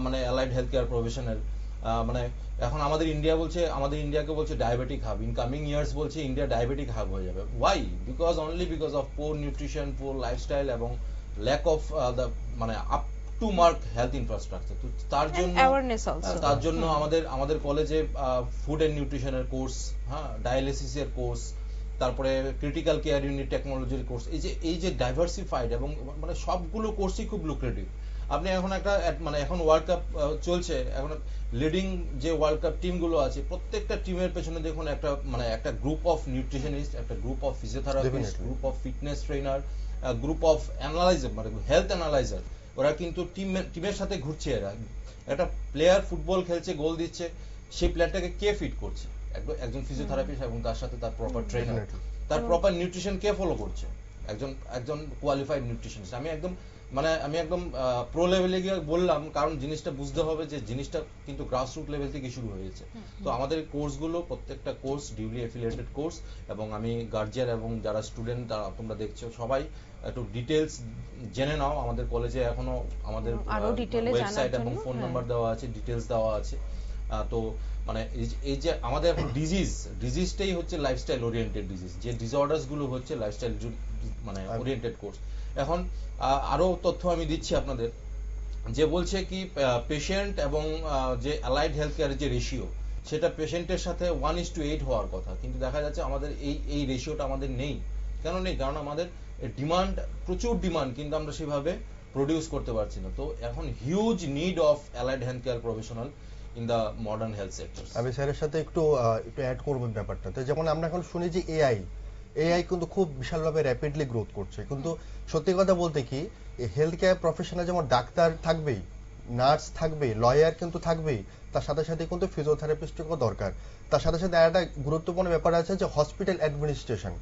মানে অ্যালাইড হেলথ কেয়ার প্রফেশনাল। মানে এখন আমাদের ইন্ডিয়াকে বলছে diabetic hub. In coming years বলছে ইন্ডিয়া ডায়াবেটিক হাব হয়ে যাবে। Why? Because of poor nutrition, poor lifestyle এবং ল্যাক অফ দ্য মানে up to mark health infrastructure. তো তার জন্য আমাদের কলেজে ফুড এন্ড নিউট্রিশনের কোর্স, হ্যাঁ, ডায়ালিসিসের কোর্স, তারপরে ক্রিটিক্যাল কেয়ার ইউনিট টেকনোলজির কোর্স, এই যে ডাইভার্সিফাইড এবং মানে সবগুলো কোর্সই খুব লুক্রেটিভ। আপনি এখন এখন ওয়ার্ল্ড কাপ চলছে, এখন লিডিং যে ওয়ার্ল্ড কাপ টিমগুলো আছে প্রত্যেকটা টিমের পেছনে দেখুন একটা গ্রুপ অফ নিউট্রিশনিস্ট, একটা group of physiotherapist, group of fitness trainer, group of analyser মানে হেলথ অ্যানালাইজার। ওরা কিন্তু টিমের সাথে ঘুরছে। এরা একটা প্লেয়ার ফুটবল খেলছে, গোল দিচ্ছে, সেই প্লেয়ারটাকে কে ফিট করছে? একজন ফিজিওথেরাপিস্ট এবং তার সাথে তার প্রপার ট্রেনার, তার প্রপার নিউট্রিশন কে ফলো করছে? একজন কোয়ালিফাইড নিউট্রিশনিস্ট। আমি একদম প্রো লেভেলে গিয়ে বললাম, কারণ জিনিসটা বুঝতে হবে যে জিনিসটা কিন্তু গ্রাসরুট লেভেল থেকে শুরু হয়েছে। তো আমাদের কোর্সগুলো প্রত্যেকটা কোর্স ডিউলি অ্যাফিলিয়েটেড কোর্স, এবং আমি গার্জিয়ান এবং যারা স্টুডেন্ট তোমরা দেখছো সবাই একটু ডিটেলস জেনে নাও। আমাদের কলেজে এখনো আমাদের ওয়েবসাইট এবং ফোন নাম্বার দেওয়া আছে, ডিটেলস দেওয়া আছে। তো মানে এই যে আমাদের এখন ডিজিজটাই হচ্ছে লাইফস্টাইল ওরিয়েন্টেড ডিজিজ। যে ডিসঅর্ডারস গুলো হচ্ছে লাইফস্টাইল মানে ওরিয়েন্টেড কোর্স। এখন আরো তথ্য আমি দিচ্ছি আপনাদের, যে বলছে কি পেশেন্ট এবং যে অ্যালাইড হেলথ কেয়ারের যে রেশিও, সেটা পেশেন্টের সাথে 1:8 হওয়ার কথা, কিন্তু দেখা যাচ্ছে আমাদের এই রেশিওটা আমাদের নেই। কেন নেই? কারণ আমাদের প্রচুর ডিমান্ড, কিন্তু আমরা সেভাবে প্রডিউস করতে পারছি না। তো এখন huge need of allied health care professional in the modern health sector. আমি স্যারের সাথে একটু অ্যাড করবো ব্যাপারটাতে। যেমন আমরা এখন শুনি যে এআই কিন্তু খুব বিশালভাবে র্যাপিডলি গ্রোথ করছে, কিন্তু সত্যি কথা বলতে কি হেলথ কেয়ার প্রফেশনাল যেমন ডাক্তার থাকবেই, নার্স থাকবে, লয়ার কিন্তু থাকবেই, তার সাথে সাথে কিন্তু ফিজিওথেরাপিস্টও দরকার। তার সাথে সাথে একটা গুরুত্বপূর্ণ ব্যাপার আছে যে হসপিটাল অ্যাডমিনিস্ট্রেশন।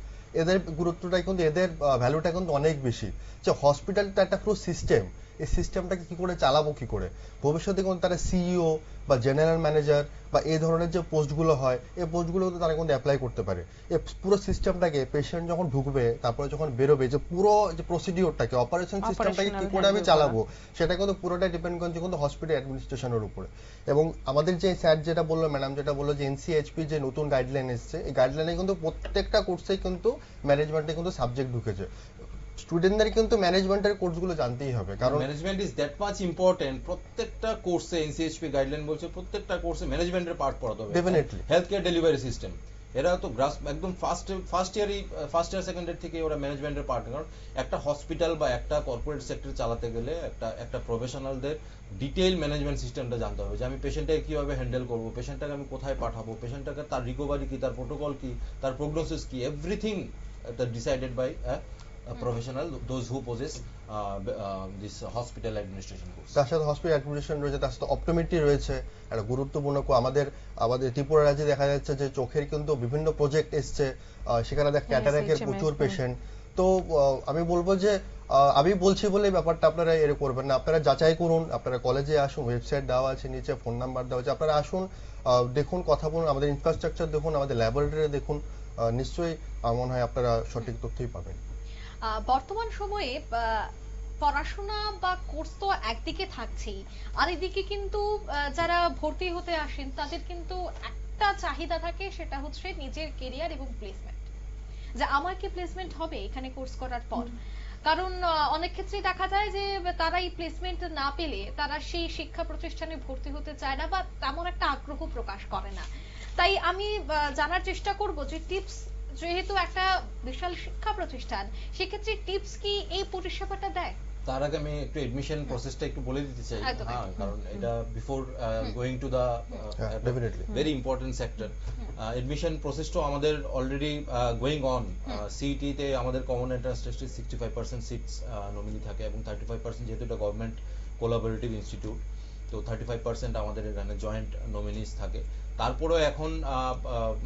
এদের গুরুত্বটা কিন্তু, এদের ভ্যালুটা কিন্তু অনেক বেশি। যে হসপিটালটা একটা পুরো সিস্টেম, এই সিস্টেমটাকে কি করে চালাবো, কি করে ভবিষ্যতে কিন্তু তারা সিইও বা জেনারেল ম্যানেজার বা এই ধরনের যে পোস্টগুলো হয়, এই পোস্টগুলো কিন্তু তারা কিন্তু অ্যাপ্লাই করতে পারে। এই পুরো সিস্টেমটাকে পেশেন্ট যখন ঢুকবে, তারপরে যখন বেরোবে, যে পুরো যে প্রসিডিওরটাকে, অপারেশন সিস্টেমটাকে কি করে আমি চালাবো, সেটা কিন্তু পুরোটাই ডিপেন্ড করছে কিন্তু হসপিটাল অ্যাডমিনিস্ট্রেশনের উপরে। এবং আমাদের যে স্যার যেটা বললো, ম্যাডাম যেটা বললো, যে এনসিএইচপি যে নতুন গাইডলাইন এসছে, এই গাইডলাইনে কিন্তু প্রত্যেকটা কোর্সেই কিন্তু ম্যানেজমেন্টে কিন্তু সাবজেক্ট ঢুকেছে। স্টুডেন্টদের কিন্তু ম্যানেজমেন্টের কোর্সগুলো জানতেই হবে, কারণ management is that much important. প্রত্যেকটা কোর্সে এনসিএইচপি গাইডলাইন বলছে প্রত্যেকটা কোর্সে ম্যানেজমেন্টের পার্ট পড়াতে হবে। Definitely health care delivery system, এরা তো একদম ফার্স্ট ইয়ার সেকেন্ড ইয়ার থেকে ওরা ম্যানেজমেন্টের পার্টনার। কারণ একটা হসপিটাল বা একটা কর্পোরেট সেক্টর চালাতে গেলে একটা প্রফেশনালদের ডিটেইল ম্যানেজমেন্ট সিস্টেমটা জানতে হবে, যে আমি পেশেন্টটাকে কিভাবে হ্যান্ডেল করবো, পেশেন্টটাকে আমি কোথায় পাঠাবো, পেশেন্টটাকে তার রিকভারি কি, তার প্রোটোকল কি, তার প্রোগনোসিস কি, everything decided by professional, those who possess this hospital administration course. তার সাথে হসপিটাল অ্যাডমিনিস্ট্রেশন রয়েছে, তার সাথে অপটোমেট্রি রয়েছে, একটা গুরুত্বপূর্ণ আমাদের ত্রিপুরা রাজ্যে দেখা যাচ্ছে যে চোখের কিন্তু বিভিন্ন প্রজেক্ট এসছে, সেখানে দেখ ক্যাটারাক্টের প্রচুর পেশেন্ট। তো আমি বলবো যে আমি বলছি বলে ব্যাপারটা আপনারা এর করবেন না, আপনারা যাচাই করুন, আপনারা কলেজে আসুন, ওয়েবসাইট দেওয়া আছে, নিচে ফোন নাম্বার দেওয়া আছে, আপনারা আসুন, দেখুন, কথা বলুন, আমাদের ইনফ্রাস্ট্রাকচার দেখুন, আমাদের ল্যাবরেটরি দেখুন, নিশ্চয়ই আমার মনে হয় আপনারা সঠিক তথ্যই পাবেন। বর্তমান সময়ে পড়াশোনা বা কোর্স তো একদিকে থাকছেই, আরেকদিকে কিন্তু যারা ভর্তি হতে আসেন তাদের কিন্তু একটা চাহিদা থাকে, সেটা হচ্ছে নিজের কেরিয়ার এবং প্লেসমেন্ট, যে আমার কি প্লেসমেন্ট হবে এখানে কোর্স করার পর। কারণ অনেক ক্ষেত্রেই দেখা যায় যে তারা এই প্লেসমেন্ট না পেলে তারা সেই শিক্ষা প্রতিষ্ঠানে ভর্তি হতে চায় না বা তেমন একটা আগ্রহ প্রকাশ করে না। তাই আমি জানার চেষ্টা করব যে টিপস, যেহেতু একটা বিশাল শিক্ষা প্রতিষ্ঠান, সেক্ষেত্রে টিপস কি এই পরিষেবাটা দেয়? তার আগে আমি একটু এডমিশন প্রসেসটা একটু বলে দিতে চাই, হ্যাঁ, কারণ এটা before going to the very important sector, admission প্রসেসটাও আমাদের অলরেডি গোয়িং অন। সিইটি তে আমাদের কমন এন্ট্রান্স টেস্টে 65% সিটস নমিনি থাকে এবং 35%, যেহেতু এটা গভর্নমেন্ট কোলাবোরেটিভ ইনস্টিটিউট, তো 35% আমাদের এখানে জয়েন্ট নমিনিস থাকে। তারপরেও এখন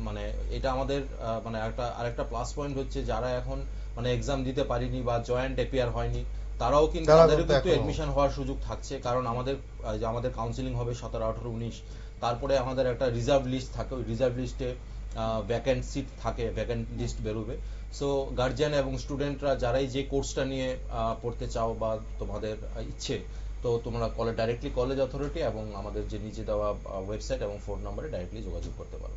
মানে এটা আমাদের মানে আরেকটা প্লাস পয়েন্ট হচ্ছে, যারা এখন মানে এক্সাম দিতে পারিনি বা জয়েন্ট এপিআর হয়নি, তারাও কিন্তু তাদেরও কিন্তু এডমিশন হওয়ার সুযোগ থাকছে। কারণ আমাদের কাউন্সিলিং হবে 17, 18, 19, তারপরে আমাদের একটা রিজার্ভ লিস্ট থাকে, ওই রিজার্ভ লিস্টে ভ্যাকেন্ট সিট থাকে, ভ্যাকেন্ট লিস্ট বেরোবে। সো গার্জিয়ান এবং স্টুডেন্টরা যারাই যে কোর্সটা নিয়ে পড়তে চাও বা তোমাদের ইচ্ছে, তো তোমরা ডাইরেক্টলি কলেজ অথরিটি এবং আমাদের যে নিচে দেওয়া ওয়েবসাইট এবং ফোন নাম্বারে ডাইরেক্টলি যোগাযোগ করতে পারো।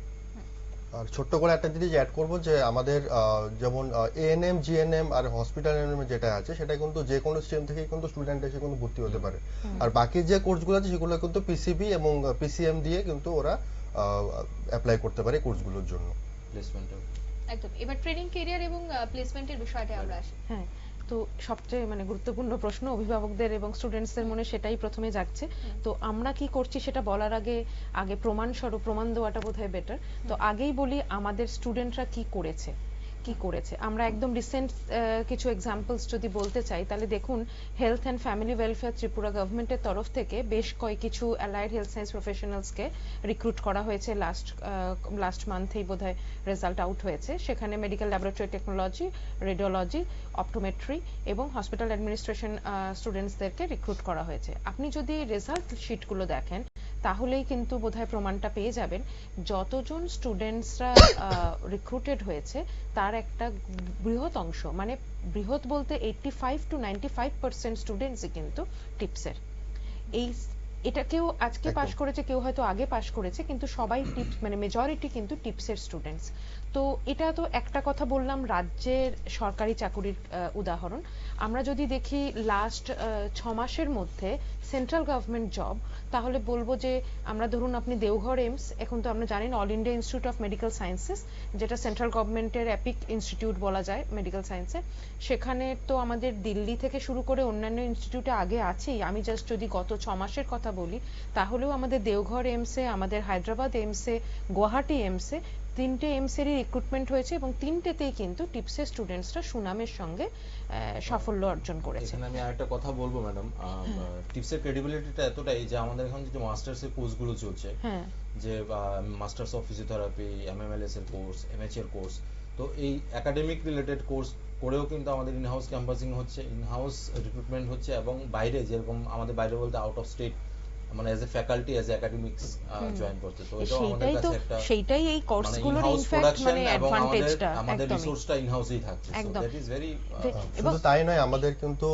আর ছোট্ট করে একটা জিনিস অ্যাড করবো, যে আমাদের যেমন এএনএম, জিএনএম আর হসপিটাল এনএম যেটা আছে, সেটা কিন্তু যে কোনো স্ট্রিম থেকে কিন্তু স্টুডেন্ট এসে কিন্তু ভর্তি হতে পারে। আর বাকি যে কোর্সগুলো আছে সেগুলো কিন্তু পিসিবি এবং পিসিএম দিয়ে কিন্তু ওরা অ্যাপ্লাই করতে পারে কোর্সগুলোর জন্য। প্লেসমেন্ট একদম। এবার ট্রেনিং, ক্যারিয়ার এবং প্লেসমেন্টের বিষয়টা আমরা আসি। হ্যাঁ, তো সবচেয়ে মানে গুরুত্বপূর্ণ প্রশ্ন অভিভাবকদের এবং স্টুডেন্টসদের মনে সেটাই প্রথমে জাগছে। তো আমরা কি করছি সেটা বলার আগে প্রমাণ দেওয়াটা বোধহয় বেটার। তো আগেই বলি আমাদের স্টুডেন্টরা কি করেছে। আমরা একদম রিসেন্ট কিছু এক্সাম্পলস যদি বলতে চাই, তাহলে দেখুন, health and family welfare Tripura গভর্নমেন্টের তরফ থেকে বেশ কিছু অ্যালাইড হেলথ সায়েন্স প্রফেশনালসকে রিক্রুট করা হয়েছে। লাস্ট মান্থেই বোধহয় রেজাল্ট আউট হয়েছে। সেখানে medical laboratory technology, radiology, optometry এবং হসপিটাল অ্যাডমিনিস্ট্রেশন স্টুডেন্টসদেরকে রিক্রুট করা হয়েছে। আপনি যদি রেজাল্ট শিটগুলো দেখেন, তাহলেই কিন্তু বোধহয় প্রমাণটা পেয়ে যাবেন, যতজন স্টুডেন্টসরা রিক্রুটেড হয়েছে তার একটা বৃহৎ অংশ, মানে বৃহৎ বলতে 85 to 95% স্টুডেন্টসই কিন্তু টিপসের। এটা কেউ আজকে পাশ করেছে, কেউ হয়তো আগে পাশ করেছে, কিন্তু সবাই টিপস, মানে মেজরিটি কিন্তু টিপসের স্টুডেন্টস। তো এটা তো একটা কথা বললাম রাজ্যের সরকারি চাকুরির উদাহরণ। আমরা যদি দেখি লাস্ট 6 মাসের মধ্যে সেন্ট্রাল গভর্নমেন্ট জব, তাহলে বলবো যে আমরা ধরুন আপনি দেওঘর এইমস, এখন তো আমরা জানেন all India institute of medical sciences, যেটা সেন্ট্রাল গভর্নমেন্টের এপিক ইনস্টিটিউট বলা যায় মেডিকেল সায়েন্সে, সেখানে তো আমাদের দিল্লি থেকে শুরু করে অন্যান্য ইনস্টিটিউটে আগে আছেই। আমি জাস্ট যদি গত 6 মাসের কথা বলি, তাহলেও আমাদের দেওঘর এইমসে, আমাদের হায়দ্রাবাদ এইমসে, গুয়াহাটি এইমসে, 3টে এইমসেরই রিক্রুটমেন্ট হয়েছে এবং 3টেতেই কিন্তু টিপসের স্টুডেন্টসরা সুনামের সঙ্গে সাফল্য অর্জন করেছে। এখানে আমি আরেকটা কথা বলবো ম্যাডাম, টিপসের ক্রেডিবিলিটিটা এতটাই যে আমাদের এখন যে মাস্টার্স এর কোর্সগুলো চলছে, যে মাস্টার্স অফ ফিজিওথেরাপি, এমএমএলএস এর কোর্স, এমএইচ এর কোর্স, তো এই একাডেমিক রিলেটেড কোর্স করেও কিন্তু আমাদের ইনহাউস ক্যাম্পাসিং হচ্ছে, ইনহাউস রিক্রুটমেন্ট হচ্ছে, এবং বাইরে যেরকম আমাদের বাইরে বলতে আউট অফ স্টেট মানে as a faculty, as a academics join করতে। তো এটাও আমাদের কাছে একটা সেইটাই এই কোর্সগুলোর ইনফ্যাক্ট মানে অ্যাডভান্টেজটা, আমাদের রিসোর্সটা ইনহাউসেই থাকছে। So that is very. শুধু তাই নয়, আমাদের কিন্তু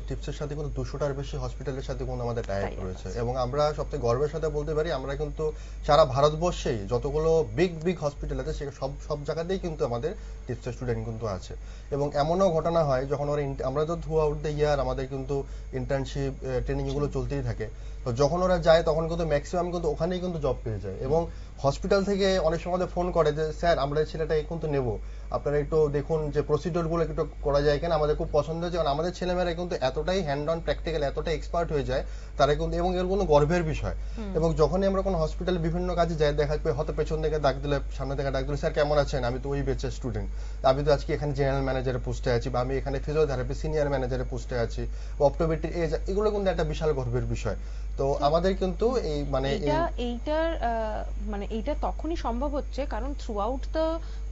টিপসের সাথে কিন্তু 200টার বেশি হসপিটালের সাথে কিন্তু আমাদের টাই আপ রয়েছে, এবং আমরা সবথেকে গর্বের সাথে বলতে পারি আমরা কিন্তু সারা ভারতবর্ষেই যতগুলো বিগ হসপিটাল আছে সে সব জায়গাতেই কিন্তু আমাদের টিপসের স্টুডেন্ট কিন্তু আছে। এবং এমনও ঘটনা হয় যখন আমরা তো থ্রু আউট দ্য ইয়ার আমাদের কিন্তু ইন্টার্নশিপ ট্রেনিং এগুলো চলতেই থাকে, তো যখন যখন ওরা যায় তখন কিন্তু ম্যাক্সিমাম কিন্তু ওখানেই কিন্তু জব পেয়ে যায়। এবং হসপিটাল থেকে অনেক সময় ফোন করে যে স্যার আমরা এই ছেলেটা কিন্তু নেব, আপনারা একটু দেখুন যে প্রসিডিওরগুলো একটু করা যায় কিনা, আমাদের খুব পছন্দ হয়েছে। কারণ আমাদের ছেলেমেয়েরা কিন্তু এতটাই হ্যান্ড অন প্র্যাকটিক্যাল, এতটাই এক্সপার্ট হয়ে যায় তারা কিন্তু, এবং এর কোনো গর্বের বিষয়। এবং যখনই আমরা কোনো হসপিটালে বিভিন্ন কাজে যাই, দেখা যায় হয়তো পেছন থেকে ডাক দিলে, সামনে থেকে ডাক দিলে, স্যার কেমন আছেন, আমি তো ওই বেচের স্টুডেন্ট, আমি তো আজকে এখানে জেনারেল ম্যানেজারের পোস্টে আছি, বা আমি এখানে ফিজিওথেরাপি সিনিয়র ম্যানেজারের পোস্টে আছি, অপটোমেট্রি, এগুলো কিন্তু একটা বিশাল গর্বের বিষয়। তো আমাদের কিন্তু এই মানে এইটা তখনই সম্ভব হচ্ছে কারণ থ্রু আউট দ্য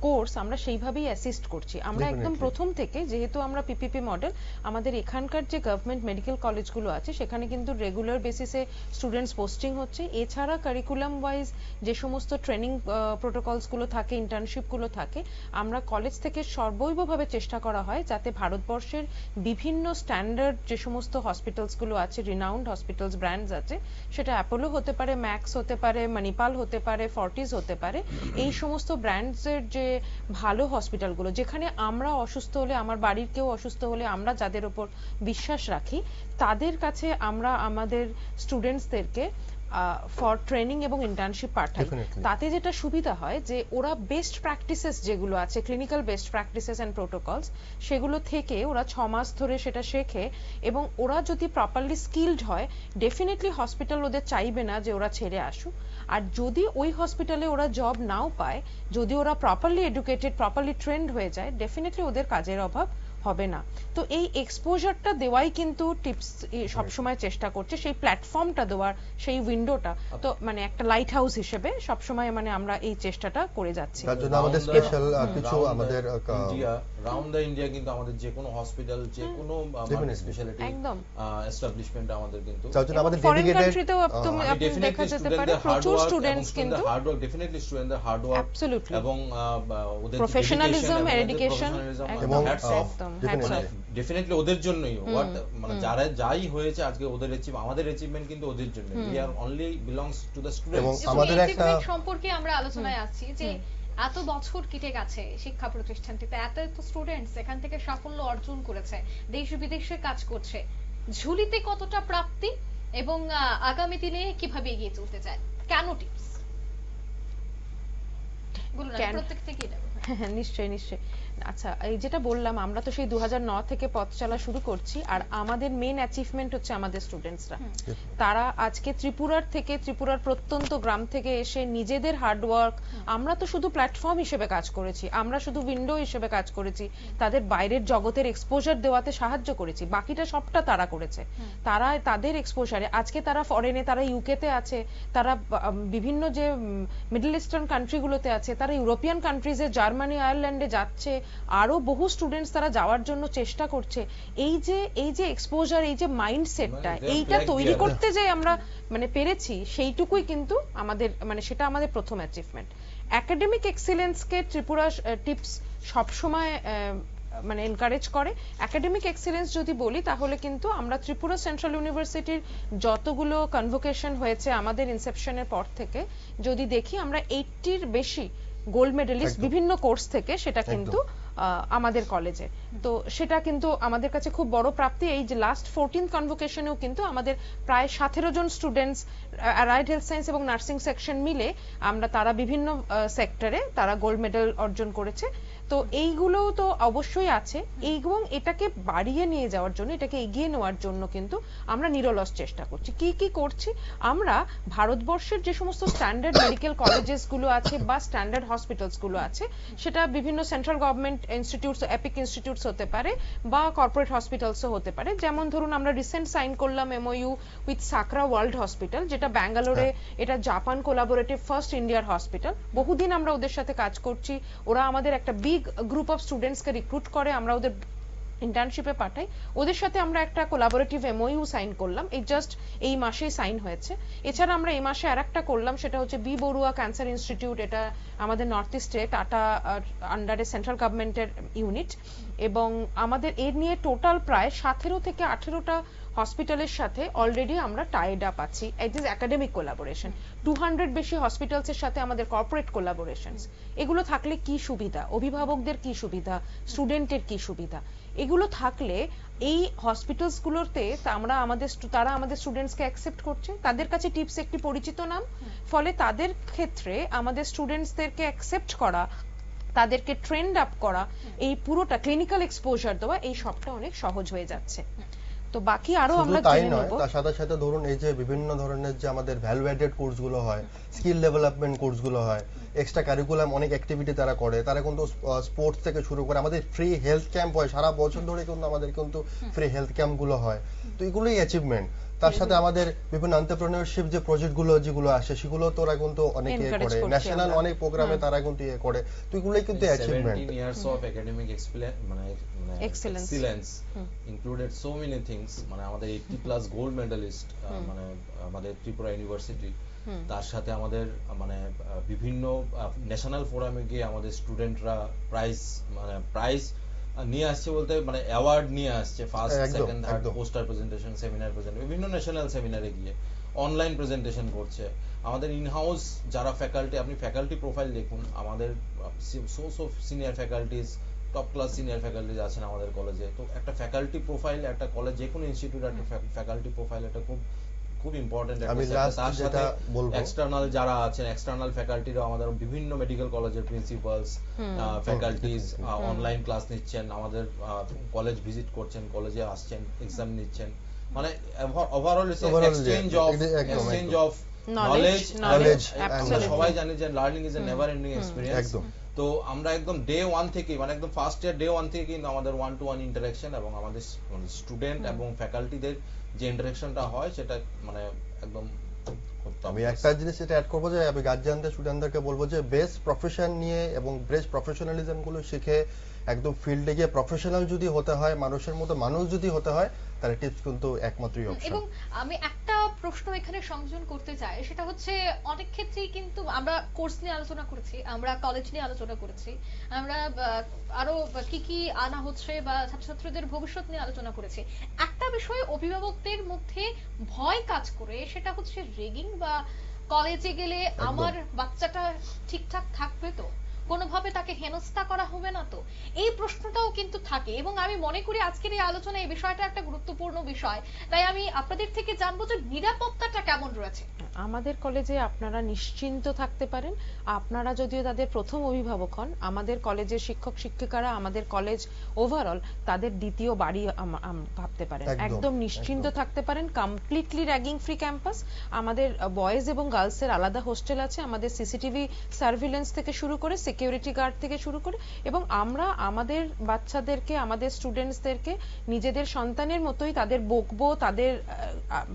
কোর্স আমরা সেইভাবেই অ্যাসিস্ট করছি। আমরা একদম প্রথম থেকে, যেহেতু আমরা পিপিপি মডেল, আমাদের এখানকার যে গভর্নমেন্ট মেডিকেল কলেজগুলো আছে সেখানে কিন্তু রেগুলার বেসিসে স্টুডেন্টস পোস্টিং হচ্ছে। এছাড়া কারিকুলাম ওয়াইজ যে সমস্ত ট্রেনিং প্রোটোকলস গুলো থাকে, ইন্টার্নশিপ গুলো থাকে, আমরা কলেজ থেকে সর্বৈবভাবে চেষ্টা করা হয় যাতে ভারতবর্ষের বিভিন্ন স্ট্যান্ডার্ড যে সমস্ত হসপিটালস গুলো আছে, রিনাউন্ড হসপিটালস ব্র্যান্ডস আছে, সেটা অ্যাপোলো হতে পারে, ম্যাক্স হতে পারে, মণিপাল হতে পারে, ফর্টিস হতে পারে, এই সমস্ত ব্র্যান্ডসের যে ভালো হসপিটালগুলো, যেখানে আমরা অসুস্থ হলে, আমার বাড়ির কেউ অসুস্থ হলে, আমরা যাদের উপর বিশ্বাস রাখি তাদের কাছে আমরা আমাদের স্টুডেন্টসদেরকে ফর ট্রেনিং এবং ইন্টার্নশিপ পাঠাই। তাতে যেটা সুবিধা হয় যে ওরা বেস্ট প্র্যাকটিসেস যেগুলো আছে, clinical best practices and protocols, সেগুলো থেকে ওরা 6 মাস ধরে সেটা শেখে, এবং ওরা যদি প্রপারলি স্কিলড হয় ডেফিনেটলি হসপিটাল ওদের চাইবে না যে ওরা ছেড়ে আসুক। আর যদি ওই হসপিটালে ওরা জব নাও পায়, যদি ওরা প্রপারলি এডুকেটেড, প্রপারলি ট্রেন্ড হয়ে যায়, ডেফিনেটলি ওদের কাজের অভাব হবে না। তো এই এক্সপোজারটা দেওয়াই কিন্তু টিপস সবসময় চেষ্টা করছে, সেই প্ল্যাটফর্মটা দেওয়ার, সেই উইন্ডোটা, তো মানে একটা লাইট হাউস হিসেবে সবসময় মানে আমরা এই চেষ্টাটা করে যাচ্ছি। তার জন্য আমাদের স্পেশাল কিছু আমাদের রাউন্ড দ্য ইন্ডিয়া কিন্তু আমাদের যে কোনো হসপিটাল, যে কোনো মাল্টি স্পেশালিটি এস্টাবলিশমেন্ট আমাদের কিন্তু, তার জন্য আমাদের ফরেন ডেডিকেটেড কান্ট্রিতেও আপনি দেখা যেতে পারে প্রচুর স্টুডেন্টস কিন্তু হার্ড ওয়ার্ক, ডেফিনেটলি স্টুডেন্টদের হার্ড ওয়ার্ক এবং ওদের প্রফেশনালিজম, এডুকেশন, এবং ডেফিনেটলি ওদের জন্যই মানে যারা যাই হয়েছে আজকে ওদের আমাদের অ্যাচিভমেন্ট কিন্তু ওদের জন্য। We are only belongs to the students. এবং আমাদের একটা সম্পর্কে আমরা আলোচনায় আছি যে এত বছর কেটে গেছে শিক্ষা প্রতিষ্ঠানটিতে, এত স্টুডেন্টস এখান থেকে সাফল্য অর্জন করেছে, দেশ বিদেশে কাজ করছে, ঝুলিতে কতটা প্রাপ্তি এবং আগামী দিনে কিভাবে এগিয়ে চলতে চায়, কেন টিপস বলুন প্রত্যেক থেকে নেব। নিশ্চয়ই নিশ্চয়ই। আচ্ছা, এই যেটা বললাম, আমরা তো সেই 2009 থেকে পথ চলা শুরু করছি, আর আমাদের মেন অ্যাচিভমেন্ট হচ্ছে আমাদের স্টুডেন্টসরা। তারা আজকে ত্রিপুরার থেকে, ত্রিপুরার প্রত্যন্ত গ্রাম থেকে এসে নিজেদের হার্ডওয়ার্ক, আমরা তো শুধু প্ল্যাটফর্ম হিসেবে কাজ করেছি, আমরা শুধু উইন্ডো হিসেবে কাজ করেছি, তাদের বাইরের জগতের এক্সপোজার দেওয়াতে সাহায্য করেছি, বাকিটা সবটা তারা করেছে। তারা তাদের এক্সপোজারে আজকে তারা ফরেনে, তারা ইউকেতে আছে, তারা বিভিন্ন যে মিডল ইস্টার্ন কান্ট্রিগুলোতে আছে, তারা ইউরোপিয়ান কান্ট্রিজে, জার্মানি, আয়ারল্যান্ডে যাচ্ছে, আরো বহু স্টুডেন্টস তারা যাওয়ার জন্য চেষ্টা করছে। এই যে এক্সপোজার, এই যে মাইন্ডসেটটা, এইটা তৈরি করতে যে আমরা মানে পেরেছি, সেইটুকুই কিন্তু আমাদের মানে সেটা আমাদের প্রথম অ্যাচিভমেন্ট। একাডেমিক এক্সিলেন্সকে ত্রিপুরা টিপস সবসময় মানে এনকারেজ করে। একাডেমিক এক্সিলেন্স যদি বলি তাহলে কিন্তু আমরা ত্রিপুরা সেন্ট্রাল ইউনিভার্সিটির যতগুলো কনভোকেশন হয়েছে আমাদের ইনসেপশনের পর থেকে যদি দেখি, আমরা 80-র বেশি গোল্ড মেডেলিস্ট বিভিন্ন কোর্স থেকে, সেটা কিন্তু আমাদের কলেজে। তো সেটা কিন্তু আমাদের কাছে খুব বড় প্রাপ্তি। এই যে লাস্ট 14th কনভোকেশনেও কিন্তু আমাদের প্রায় 17 জন স্টুডেন্টস অ্যালাইড হেলথ সায়েন্স এবং নার্সিং সেকশন মিলে তারা বিভিন্ন সেক্টরে তারা গোল্ড মেডেল অর্জন করেছে। তো এইগুলো তো অবশ্যই আছে, এবং এটাকে বাড়িয়ে নিয়ে যাওয়ার জন্য, এটাকে এগিয়ে নেওয়ার জন্য কিন্তু আমরা নিরলস চেষ্টা করছি। কি কি করছি আমরা? ভারতবর্ষের যে সমস্ত স্ট্যান্ডার্ড মেডিকেল কলেজেস গুলো আছে বা স্ট্যান্ডার্ড হসপিটালস গুলো আছে, সেটা বিভিন্ন central government institutes, epic institutes হতে পারে বা কর্পোরেট হসপিটালসও হতে পারে। যেমন ধরুন আমরা রিসেন্ট সাইন করলাম এমওইউ উইথ সাকরা ওয়ার্ল্ড হসপিটাল, যেটা ব্যাঙ্গালোরে, এটা জাপান কোলাবোরেটিভ ফার্স্ট ইন্ডিয়ার হসপিটাল। বহুদিন আমরা ওদের সাথে কাজ করছি, ওরা আমাদের একটা বিগ গ্রুপ অফ স্টুডেন্টসকে রিক্রুট করে, আমরা ওদের ইন্টার্নশিপে পাঠাই, ওদের সাথে আমরা একটা কোলাবোরেটিভ এমওইউ সাইন করলাম, এই জাস্ট এই মাসেই সাইন হয়েছে। এছাড়া আমরা এই মাসে আরেকটা করলাম, সেটা হচ্ছে বি বড়ুয়া ক্যান্সার ইনস্টিটিউট, এটা আমাদের নর্থ ইস্টে টাটা আন্ডারে সেন্ট্রাল গভর্নমেন্টের ইউনিট, এবং আমাদের এর নিয়ে টোটাল প্রায় 17 থেকে 18টা হসপিটালের সাথে অলরেডি আমরা টাইড আপ আছি। It is academic collaboration. 200 বেশি হসপিটালস এর সাথে আমাদের কর্পোরেট কোলাবোরেশনস। এগুলো থাকলে কি সুবিধা, অভিভাবকদের কি সুবিধা, স্টুডেন্টের কি সুবিধা, এগুলো থাকলে এই হসপিটালস গুলোতে তারা আমাদের স্টুডেন্টসকে অ্যাকসেপ্ট করছে, তাদের কাছে টিপস একটি পরিচিত নাম, ফলে তাদের ক্ষেত্রে আমাদের স্টুডেন্টসদেরকে অ্যাকসেপ্ট করা, তাদেরকে ট্রেন্ড আপ করা, এই পুরোটা ক্লিনিক্যাল এক্সপোজার দেওয়া, এই সবটা অনেক সহজ হয়ে যাচ্ছে। তো বাকি আরো আমরা তাই জেনে নয়, নেব। তার সাথে সাথে ধরুন এই যে বিভিন্ন ধরনের যে আমাদের ভ্যালু অ্যাডেড কোর্সগুলো হয়, স্কিল ডেভেলপমেন্ট কোর্সগুলো হয়, এক্সট্রা কারিকুলাম অনেক অ্যাক্টিভিটি তারা করে, তারা কিন্তু স্পোর্টস থেকে শুরু করে আমাদের ফ্রি হেলথ ক্যাম্প হয় সারা বছর ধরে, কিন্তু আমাদের কিন্তু ফ্রি হেলথ ক্যাম্পগুলো হয়। তো এগুলোই অ্যাচিভমেন্ট। তার সাথে আমাদের বিভিন্ন এন্টারপ্রেনিয়রশিপ যে প্রজেক্টগুলো যেগুলো আসে সেগুলো তোরা কিন্তু অনেক ইয়ে Encourage করে, করছি ন্যাশনাল আমরা। অনেক প্রোগ্রামে তারা কিন্তু ইয়ে করে। তো এগুলোই কিন্তু achievement. 17 years of academic Excellence. excellence included so many things, মানে আমাদের 80 প্লাস গোল্ড মেডালিস্ট, মানে আমাদের ত্রিপুরা ইউনিভার্সিটি, তার সাথে আমাদের মানে বিভিন্ন ন্যাশনাল ফোরামে গিয়ে আমাদের স্টুডেন্টরা প্রাইজ নিয়ে আসছে, বলতে মানে অ্যাওয়ার্ড নিয়ে আসছে, ফার্স্ট একদম, সেকেন্ড থার্ড, একদম। পোস্টার প্রেজেন্টেশন, সেমিনার প্রেজেন্ট, বিভিন্ন ন্যাশনাল সেমিনারে গিয়ে অনলাইন প্রেজেন্টেশন করছে। আমাদের ইনহাউস যারা ফ্যাকাল্টি, আপনি ফ্যাকাল্টি প্রোফাইল দেখুন, আমাদের source of senior faculties, top class senior faculties আছেন আমাদের কলেজে। তো একটা ফ্যাকাল্টি প্রোফাইল, একটা কলেজ যে কোনো ইনস্টিটিউট একটা ফ্যাকাল্টি প্রোফাইল এটা খুব ইম্পর্টেন্ট একটা আমি step। last তার সাথে যেটা বলবো, এক্সটার্নাল যারা আছেন, এক্সটার্নাল ফ্যাকাল্টিরা আমাদের বিভিন্ন মেডিকেল কলেজের প্রিন্সিপালস, ফ্যাকাল্টিজ অনলাইন ক্লাস নিচ্ছেন, আমাদের কলেজ ভিজিট করছেন, কলেজে আসছেন, এক্সাম নিচ্ছেন, মানে ওভারঅল Overall, এক্সচেঞ্জ একদম, অফ Knowledge, নলেজ। আমরা absolutely. সবাই জানি যে learning is a never ending experience. একদম। তো আমরা একদম ডে 1 থেকে, মানে একদম ফার্স্ট ইয়ার ডে 1 থেকে কিন্তু আমাদের 1-to-1 ইন্টারাকশন এবং আমাদের স্টুডেন্ট এবং ফ্যাকাল্টিদের যে ইন্টারাকশনটা হয় সেটা মানে একদম খুব top আমি class। একটা জিনিস এটা অ্যাড করবো যে আমি গার্জিয়ানদের স্টুডেন্টদেরকে বলবো যে বেস্ট প্রফেশন নিয়ে এবং বেস্ট প্রফেশনালিজম গুলো শিখে একদম ফিল্ডে গিয়ে প্রফেশনাল যদি হতে হয়, মানুষের মতো মানুষ যদি হতে হয়, তাহলে টিপস কিন্তু একমাত্রই অপশন। এবং আমি একটা প্রশ্ন এখানে সংযোজন করতে চাই, সেটা হচ্ছে অনেক ক্ষেত্রেই কিন্তু আমরা কোর্স নিয়ে আলোচনা করেছি, আমরা কলেজ নিয়ে আলোচনা করেছি, আমরা আরো কি কি আনা হচ্ছে বা ছাত্রছাত্রীদের ভবিষ্যৎ নিয়ে আলোচনা করেছি। একটা বিষয়ে অভিভাবকদের মধ্যে ভয় কাজ করে, সেটা হচ্ছে রেগিং, বা কলেজে গেলে আমার বাচ্চাটা ঠিকঠাক থাকবে তো, কোনোভাবে তাকে হেনস্থা করা হবে না তো, এই প্রশ্নটাও কিন্তু থাকে। এবং আমি মনে করি আজকের এই আলোচনা এই বিষয়টা একটা গুরুত্বপূর্ণ বিষয়, তাই আমি আপনাদের থেকে জানবো যে নিরাপত্তাটা কেমন রয়েছে। আমাদের কলেজে আপনারা নিশ্চিন্ত থাকতে পারেন। আপনারা যদিও তাদের প্রথম অভিভাবক হন, আমাদের কলেজের শিক্ষক শিক্ষিকারা আমাদের কলেজ ওভারঅল তাদের দ্বিতীয় বাড়ি ভাবতে পারেন। একদম নিশ্চিন্ত থাকতে পারেন। Completely ragging free campus. আমাদের বয়েজ এবং গার্লস এর আলাদা হোস্টেল আছে, আমাদের সিসিটিভি সার্ভিলেন্স থেকে শুরু করে সিকিউরিটি গার্ড থেকে শুরু করে, এবং আমরা আমাদের বাচ্চাদেরকে, আমাদের স্টুডেন্টসদেরকে নিজেদের সন্তানের মতোই তাদের বকবো, তাদের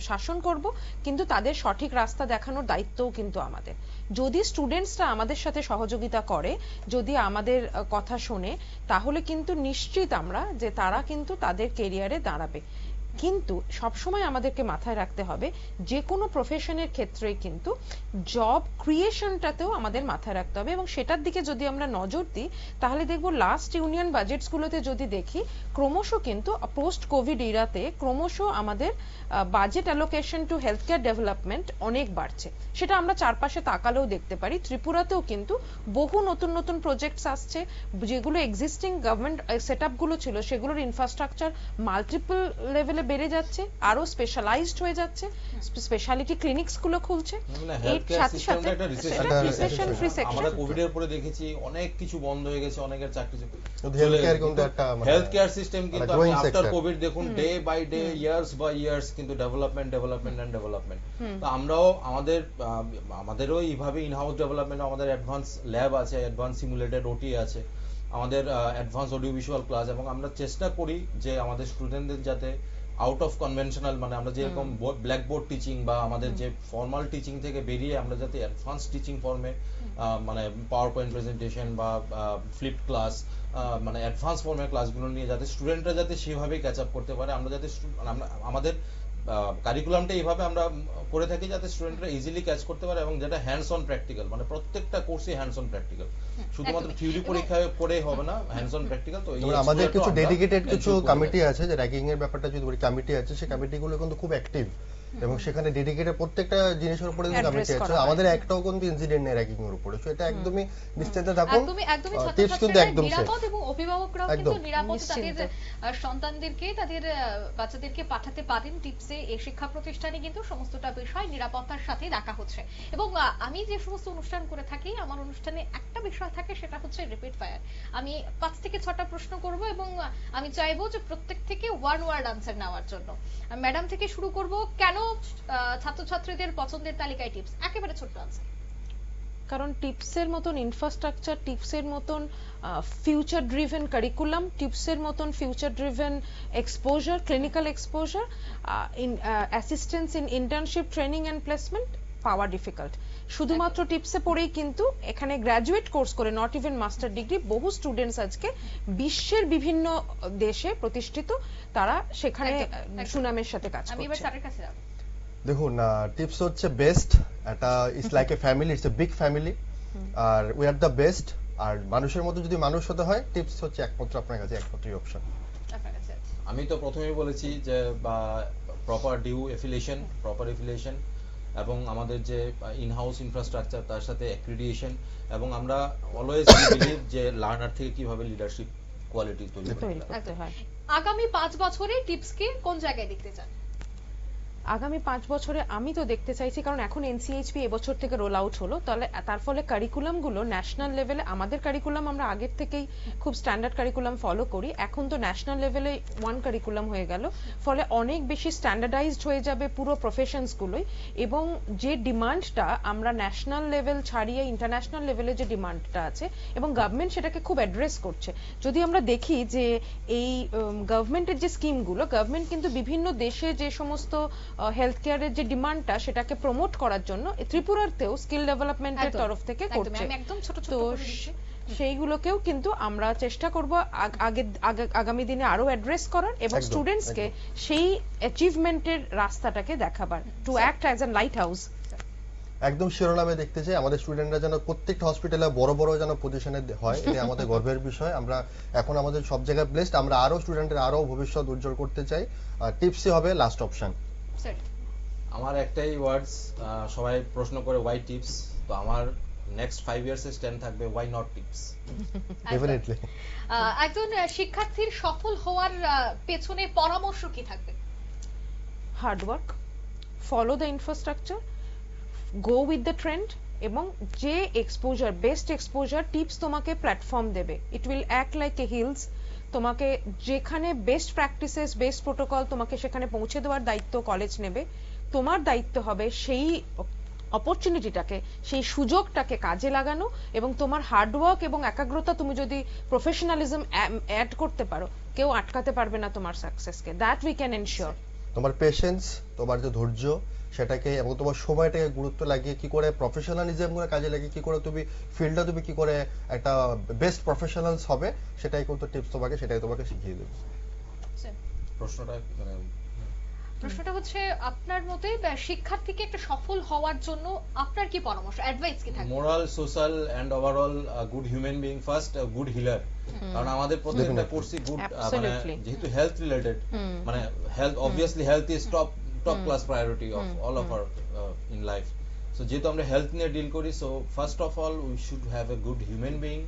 শাসন করব, কিন্তু তাদের সঠিক রাস্তা দেখানোর দায়িত্বও কিন্তু আমাদের। যদি স্টুডেন্টসরা আমাদের সাথে সহযোগিতা করে, যদি আমাদের কথা শোনে, তাহলে কিন্তু নিশ্চিত আমরা যে তারা কিন্তু তাদের কেরিয়ারে দাঁড়াবে। কিন্তু সবসময় আমাদেরকে মাথায় রাখতে হবে যে কোনো প্রফেশনের ক্ষেত্রেই কিন্তু জব ক্রিয়েশনটাতেও আমাদের মাথায় রাখতে হবে, এবং সেটার দিকে যদি আমরা নজর দিই তাহলে দেখব লাস্ট ইউনিয়ন বাজেটস গুলোতে যদি দেখি, ক্রমশ কিন্তু পোস্ট কোভিড ইরাতে ক্রমশ আমাদের budget allocation to health care development অনেক বাড়ছে। সেটা আমরা চারপাশে তাকালেও দেখতে পারি। ত্রিপুরাতেও কিন্তু বহু নতুন নতুন প্রজেক্টস আসছে, যেগুলো এক্সিস্টিং গভর্নমেন্ট সেটআপ গুলো ছিল সেগুলোর ইনফ্রাস্ট্রাকচার মাল্টিপল লেভেলে বেড়ে যাচ্ছে, আরো স্পেশালাইজড হয়ে যাচ্ছে, স্পেশালিটি ক্লিনিক্স গুলো খুলছে। এর সাথে সাথে রিসেশন ফ্রি সেকশন। আমরা কোভিড এর পরে দেখেছি অনেক কিছু বন্ধ হয়ে গেছে, অনেকের চাকরি হেলথ কেয়ার কিন্তু একটা হেলথ কেয়ার সিস্টেম কিন্তু growing আফটার sector। কোভিড দেখুন day by day, years by years কিন্তু ডেভেলপমেন্ট এন্ড ডেভেলপমেন্ট। তো আমরাও আমাদেরও এইভাবে ইনহাউস ডেভেলপমেন্ট, আমাদের অ্যাডভান্স ল্যাব আছে, অ্যাডভান্স সিমুলেটেড ওটি আছে, আমাদের অ্যাডভান্স অডিও ভিজুয়াল ক্লাস, এবং আমরা চেষ্টা করি যে আমাদের স্টুডেন্টদের যাতে আউট অফ কনভেনশনাল, মানে আমরা যেরকম ব্ল্যাকবোর্ড টিচিং বা আমাদের যে ফর্মাল টিচিং থেকে বেরিয়ে আমরা যাতে অ্যাডভান্স টিচিং ফর্মে, মানে পাওয়ার পয়েন্ট প্রেজেন্টেশন বা ফ্লিপ ক্লাস, মানে অ্যাডভান্স ফর্মের ক্লাসগুলো নিয়ে যাতে স্টুডেন্টরা যাতে সেভাবেই ক্যাচ আপ করতে পারে, আমরা যাতে আমাদের কারিকুলামটা এইভাবে আমরা করে থাকি যাতে স্টুডেন্টরা ইজিলি ক্যাচ করতে পারে, এবং যেটা হ্যান্ডস অন প্র্যাকটিক্যাল, মানে প্রত্যেকটা কোর্সে হ্যান্ডস অন প্র্যাকটিক্যাল, শুধুমাত্র একদমই। থিওরি এবং- পরীক্ষা করেই হবে না, হ্যান্ডস অন প্র্যাকটিক্যাল। তো এই যেমন আমাদের exposure-টাও কিছু আমরা ডেডিকেটেড কিছু ensure করে কমিটি থাকি। আছে যে র্যাগিং এর ব্যাপারটা যদি বলি, কমিটি আছে, সেই কমিটিগুলো কিন্তু খুব অ্যাক্টিভ এবং সেখানে ডেডিকেটেড প্রত্যেকটা জিনিসের উপরে কিন্তু Address কমিটি আছে। করা হয়। আমাদের একটাও কিন্তু ইনসিডেন্ট নেই র্যাগিং এর উপরে, সো এটা একদমই নিশ্চিন্তে থাকুন। একদমই একদমই টিপস কিন্তু ছাত্রছাত্রীরা একদম সেফ। নিরাপদ এবং অভিভাবকরাও কিন্তু একদম। নিরাপদ তাদের নিশ্চিন্ত। সন্তানদেরকে, তাদের বাচ্চাদেরকে পাঠাতে পারেন টিপসে। এই শিক্ষা প্রতিষ্ঠানে কিন্তু সমস্তটা বিষয় নিরাপত্তার সাথে দেখা হচ্ছে। এবং আমি যে সমস্ত অনুষ্ঠান করে থাকি, আমার অনুষ্ঠানে একটা বিষয় থাকে, সেটা হচ্ছে রিপিট ফায়ার। আমি 5 থেকে 6টা প্রশ্ন করব এবং আমি চাইবো যে প্রত্যেক থেকে ওয়ান ওয়ার্ড আনসার নেওয়ার জন্য। ম্যাডাম থেকে শুরু করব, কেন ছাত্রছাত্রীদের পছন্দের তালিকায় টিপস? একেবারে ছোট্ট আনসার। কারণ টিপসের মতন ইনফ্রাস্ট্রাকচার, টিপসের মতন ফিউচার ড্রিভেন কারিকুলাম, টিপসের মতন future driven exposure, clinical exposure, assistance in internship, training and placement পাওয়া ডিফিকাল্ট। শুধুমাত্র টিপসে পড়েই কিন্তু এখানে গ্র্যাজুয়েট কোর্স করে, নট ইভেন মাস্টার ডিগ্রি, বহু স্টুডেন্টস আজকে বিশ্বের বিভিন্ন দেশে প্রতিষ্ঠিত, তারা সেখানে একদম, একদম। সুনামের সাথে কাজ আমি এবার করছে। স্যারের কাছে যাব। দেখুন, টিপস হচ্ছে বেস্ট, এটা it's like a family, it's a big family, আর উই আর দ্য বেস্ট। আর মানুষের মতো যদি মানুষ হতে হয়, টিপস হচ্ছে একমাত্র আপনার কাছে একমাত্রই অপশন। আপনার কাছে আছে। আমি তো প্রথমেই বলেছি যে proper due affiliation, proper affiliation, এবং আমাদের যে ইনহাউস ইনফ্রাস্ট্রাকচার, তার সাথে অ্যাক্রিডিয়েশন, এবং আমরা অলওয়েজ বিলিভ যে লার্নার থেকে কিভাবে লিডারশিপ কোয়ালিটি তৈরি তৈরি করতে করতে হয়। আগামী 5 বছরে টিপসকে কোন জায়গায় দেখতে চান? আগামী 5 বছরে আমি তো দেখতে চাইছি, কারণ এখন এনসিএইচপি এবছর থেকে রোল আউট হলো, তাহলে তার ফলে কারিকুলাম গুলো ন্যাশনাল লেভেলে, আমাদের কারিকুলাম আমরা আগের থেকেই খুব স্ট্যান্ডার্ড কারিকুলাম ফলো করি, এখন তো ন্যাশনাল লেভেলে ওয়ান কারিকুলাম হয়ে গেল, ফলে অনেক বেশি স্ট্যান্ডার্ডাইজড হয়ে যাবে পুরো প্রফেশনস গুলোই, এবং যে ডিমান্ডটা আমরা ন্যাশনাল লেভেল ছাড়িয়ে ইন্টারন্যাশনাল লেভেলে যে ডিমান্ডটা আছে, এবং গভর্নমেন্ট সেটাকে খুব অ্যাড্রেস করছে। যদি আমরা দেখি যে এই গভর্নমেন্টের যে স্কিমগুলো, গভর্নমেন্ট কিন্তু বিভিন্ন দেশে যে সমস্ত হেলথ কেয়ারের যে ডিমান্ডটা, সেটাকে প্রমোট করার জন্য ত্রিপুরাতেও স্কিল ডেভেলপমেন্টের একদম, তরফ থেকে একদমই। করছে। আমি একদম ছোট ছোট তো করে দিচ্ছি। সেইগুলোকেও কিন্তু আমরা চেষ্টা করব আগামী দিনে আরো অ্যাড্রেস করার, এবং একদম, স্টুডেন্টসকে একদম। সেই অ্যাচিভমেন্টের রাস্তাটাকে দেখাবার, to act as an light house. একদম শিরোনামে দেখতে চাই আমাদের স্টুডেন্টরা যেন প্রত্যেকটা হসপিটালে বড় বড় যেন পজিশনে হয়, এটা আমাদের গর্বের বিষয়। আমরা এখন আমাদের সব জায়গায় ব্লেসড, আমরা আরো স্টুডেন্টের আরো ভবিষ্যৎ উজ্জ্বল করতে চাই। টিপসই হবে লাস্ট অপশন। স্যার, আমার একটাই ওয়ার্ডস, সবাই প্রশ্ন করে ওয়াই টিপস, তো আমার নেক্সট 5 ইয়ার্স এর স্ট্যান্ড থাকবে ওয়াই নট টিপস। ডেফিনেটলি। একজন শিক্ষার্থীর সফল হওয়ার পেছনে পরামর্শ কি থাকবে? Hard work, follow the infrastructure, go with the trend, এবং যে এক্সপোজার, বেস্ট এক্সপোজার টিপস তোমাকে প্ল্যাটফর্ম দেবে, it will act like a hills. তোমাকে যেখানে বেস্ট প্র্যাকটিসেস, বেস্ট প্রোটোকল, তোমাকে সেখানে পৌঁছে দেওয়ার দায়িত্ব কলেজ নেবে। তোমার দায়িত্ব হবে সেই অপরচুনিটিটাকে, সেই সুযোগটাকে কাজে লাগানো, এবং তোমার হার্ডওয়ার্ক এবং একাগ্রতা, তুমি যদি প্রফেশনালিজম অ্যাড করতে পারো, কেউ আটকাতে পারবে না তোমার সাকসেসকে। That we can ensure. তোমার পেশেন্স, তোমার যে ধৈর্য সেটাকে, এবং তোমার সময়টাকে গুরুত্ব লাগিয়ে কি করে প্রফেশনালিজম গুলো কাজে লাগিয়ে কি করে তুমি ফিল্ডটা তুমি কি করে একটা বেস্ট প্রফেশনালস হবে, সেটাই কিন্তু টিপস তোমাকে, সেটাই তোমাকে শিখিয়ে দেবে। স্যার, প্রশ্নটা মানে প্রশ্নটা হচ্ছে আপনার মতে শিক্ষার্থীকে একটা সফল হওয়ার জন্য আপনার কি পরামর্শ, অ্যাডভাইস কি থাকবে? Moral, social and overall good human being first, good healer. কারণ আমাদের প্রত্যেকটা Definitely. কোর্সই গুড, মানে Absolutely. যেহেতু হেলথ রিলেটেড, মানে health obviously health is top class priority of all of our in life. So যেহেতু আমরা হেলথ নিয়ে ডিল করি, so first of all we should have a good human being,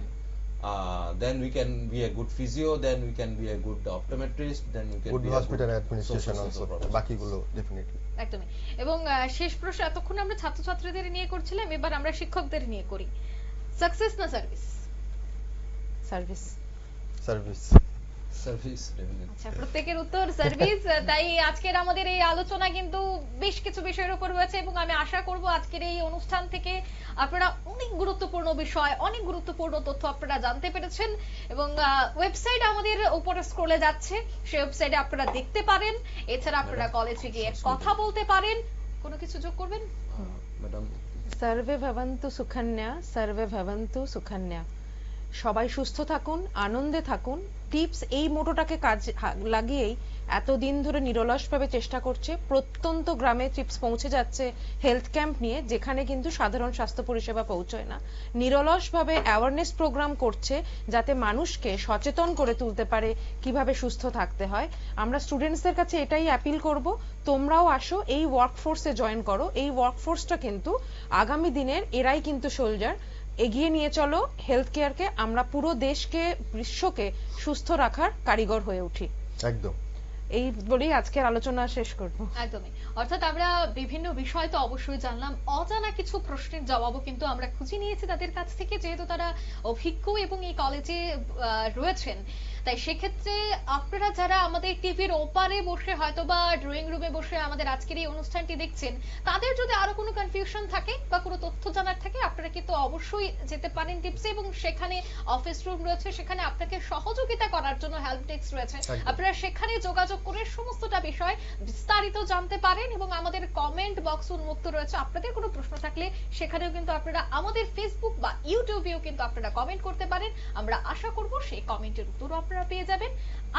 then we can be a good physio, then we can be a good optometrist, then we can good be a hospital good administration social also, professional. বাকিগুলো definitely. একদমই। এবং শেষ প্রশ্ন, এতক্ষণ আমরা ছাত্রছাত্রীদের নিয়ে করছিলাম, এবার আমরা শিক্ষকদের নিয়ে করি। সাকসেস না service? Service. Service. Service, definitely. আচ্ছা, প্রত্যেকের উত্তর সার্ভিস। তাই আজকের আমাদের এই আলোচনা কিন্তু বেশ কিছু বিষয়ের উপর হয়েছে, এবং আমি আশা করব আজকের এই অনুষ্ঠান থেকে আপনারা অনেক গুরুত্বপূর্ণ বিষয়, অনেক গুরুত্বপূর্ণ তথ্য আপনারা জানতে পেরেছেন। এবং ওয়েবসাইট আমাদের উপরে স্ক্রলে যাচ্ছে, সেই ওয়েবসাইটে আপনারা দেখতে পারেন। এছাড়া আপনারা কলেজে গিয়ে কথা বলতে পারেন। কোনো কিছু যোগ করবেন? ম্যাডাম, সর্বে ভবন্তু সুকন্যা, সর্বে ভবন্তু সুকন্যা। সবাই সুস্থ থাকুন, আনন্দে থাকুন। টিপস এই মোটোটাকে কাজে লাগিয়েই এতদিন ধরে নিরলসভাবে চেষ্টা করছে, প্রত্যন্ত গ্রামে চিপস পৌঁছে যাচ্ছে হেলথ ক্যাম্প নিয়ে, যেখানে কিন্তু সাধারণ স্বাস্থ্য পরিষেবা পৌঁছয় না। নিরলসভাবে অ্যাওয়ারনেস প্রোগ্রাম করছে যাতে মানুষকে সচেতন করে তুলতে পারে কিভাবে সুস্থ থাকতে হয়। আমরা স্টুডেন্টসদের কাছে এটাই অ্যাপিল করব, তোমরাও আসো, এই ওয়ার্কফোর্সে জয়েন করো। এই ওয়ার্কফোর্সটা কিন্তু আগামী দিনের এরাই কিন্তু সোলজার। এগিয়ে নিয়ে চলো হেলথ কেয়ারকে, আমরা পুরো দেশকে, বিশ্বকে সুস্থ রাখার কারিগর হয়ে উঠি। একদম এই বলেই আজকের আলোচনা শেষ করব। একদমই, অর্থাৎ আমরা বিভিন্ন বিষয় তো অবশ্যই জানলাম, অজানা কিছু প্রশ্নের জবাবও কিন্তু আমরা খুঁজে নিয়েছি তাদের কাছ থেকে, যেহেতু তারা অভিজ্ঞ এবং এই কলেজে রয়েছেন। তাই সেক্ষেত্রে আপনারা যারা আমাদের টিভির ওপারে বসে হয়তো বা ড্রয়িং রুমে বসে আমাদের আজকের এই অনুষ্ঠানটি দেখছেন, তাদের যদি আরো কোনো কনফিউশন থাকে বা কোনো তথ্য জানার থাকে, আপনারা কিন্তু অবশ্যই যেতে পারেন টিপসে, এবং সেখানে অফিস রুম রয়েছে, সেখানে আপনাকে সহযোগিতা করার জন্য হেল্প ডেস্ক রয়েছে। আপনারা সেখানে যোগাযোগ করে সমস্তটা বিষয় বিস্তারিত জানতে পারেন, এবং আমাদের কমেন্ট বক্স উন্মুক্ত রয়েছে। আপনাদের কোনো প্রশ্ন থাকলে সেখানেও কিন্তু আপনারা আমাদের ফেসবুক বা ইউটিউবেও কিন্তু আপনারা কমেন্ট করতে পারেন। আমরা আশা করব সেই কমেন্টের উত্তরও আপনারা পেয়ে যাবেন।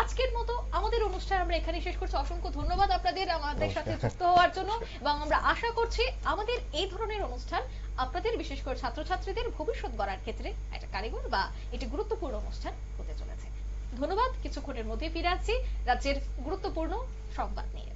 আজকের মতো আমাদের অনুষ্ঠান আমরা এখানে শেষ করছি। অসংখ্য ধন্যবাদ আপনাদের আমাদের সাথে যুক্ত হওয়ার জন্য, এবং আমরা আশা করছি আমাদের এই ধরনের অনুষ্ঠান আপনাদের, বিশেষ করে ছাত্রছাত্রীদের ভবিষ্যৎ গড়ার ক্ষেত্রে একটা কারিগর বা একটি গুরুত্বপূর্ণ অনুষ্ঠান হতে চলেছে। ধন্যবাদ। কিছুক্ষণের মধ্যে ফিরে আসছি রাজ্যের গুরুত্বপূর্ণ সংবাদ নিয়ে।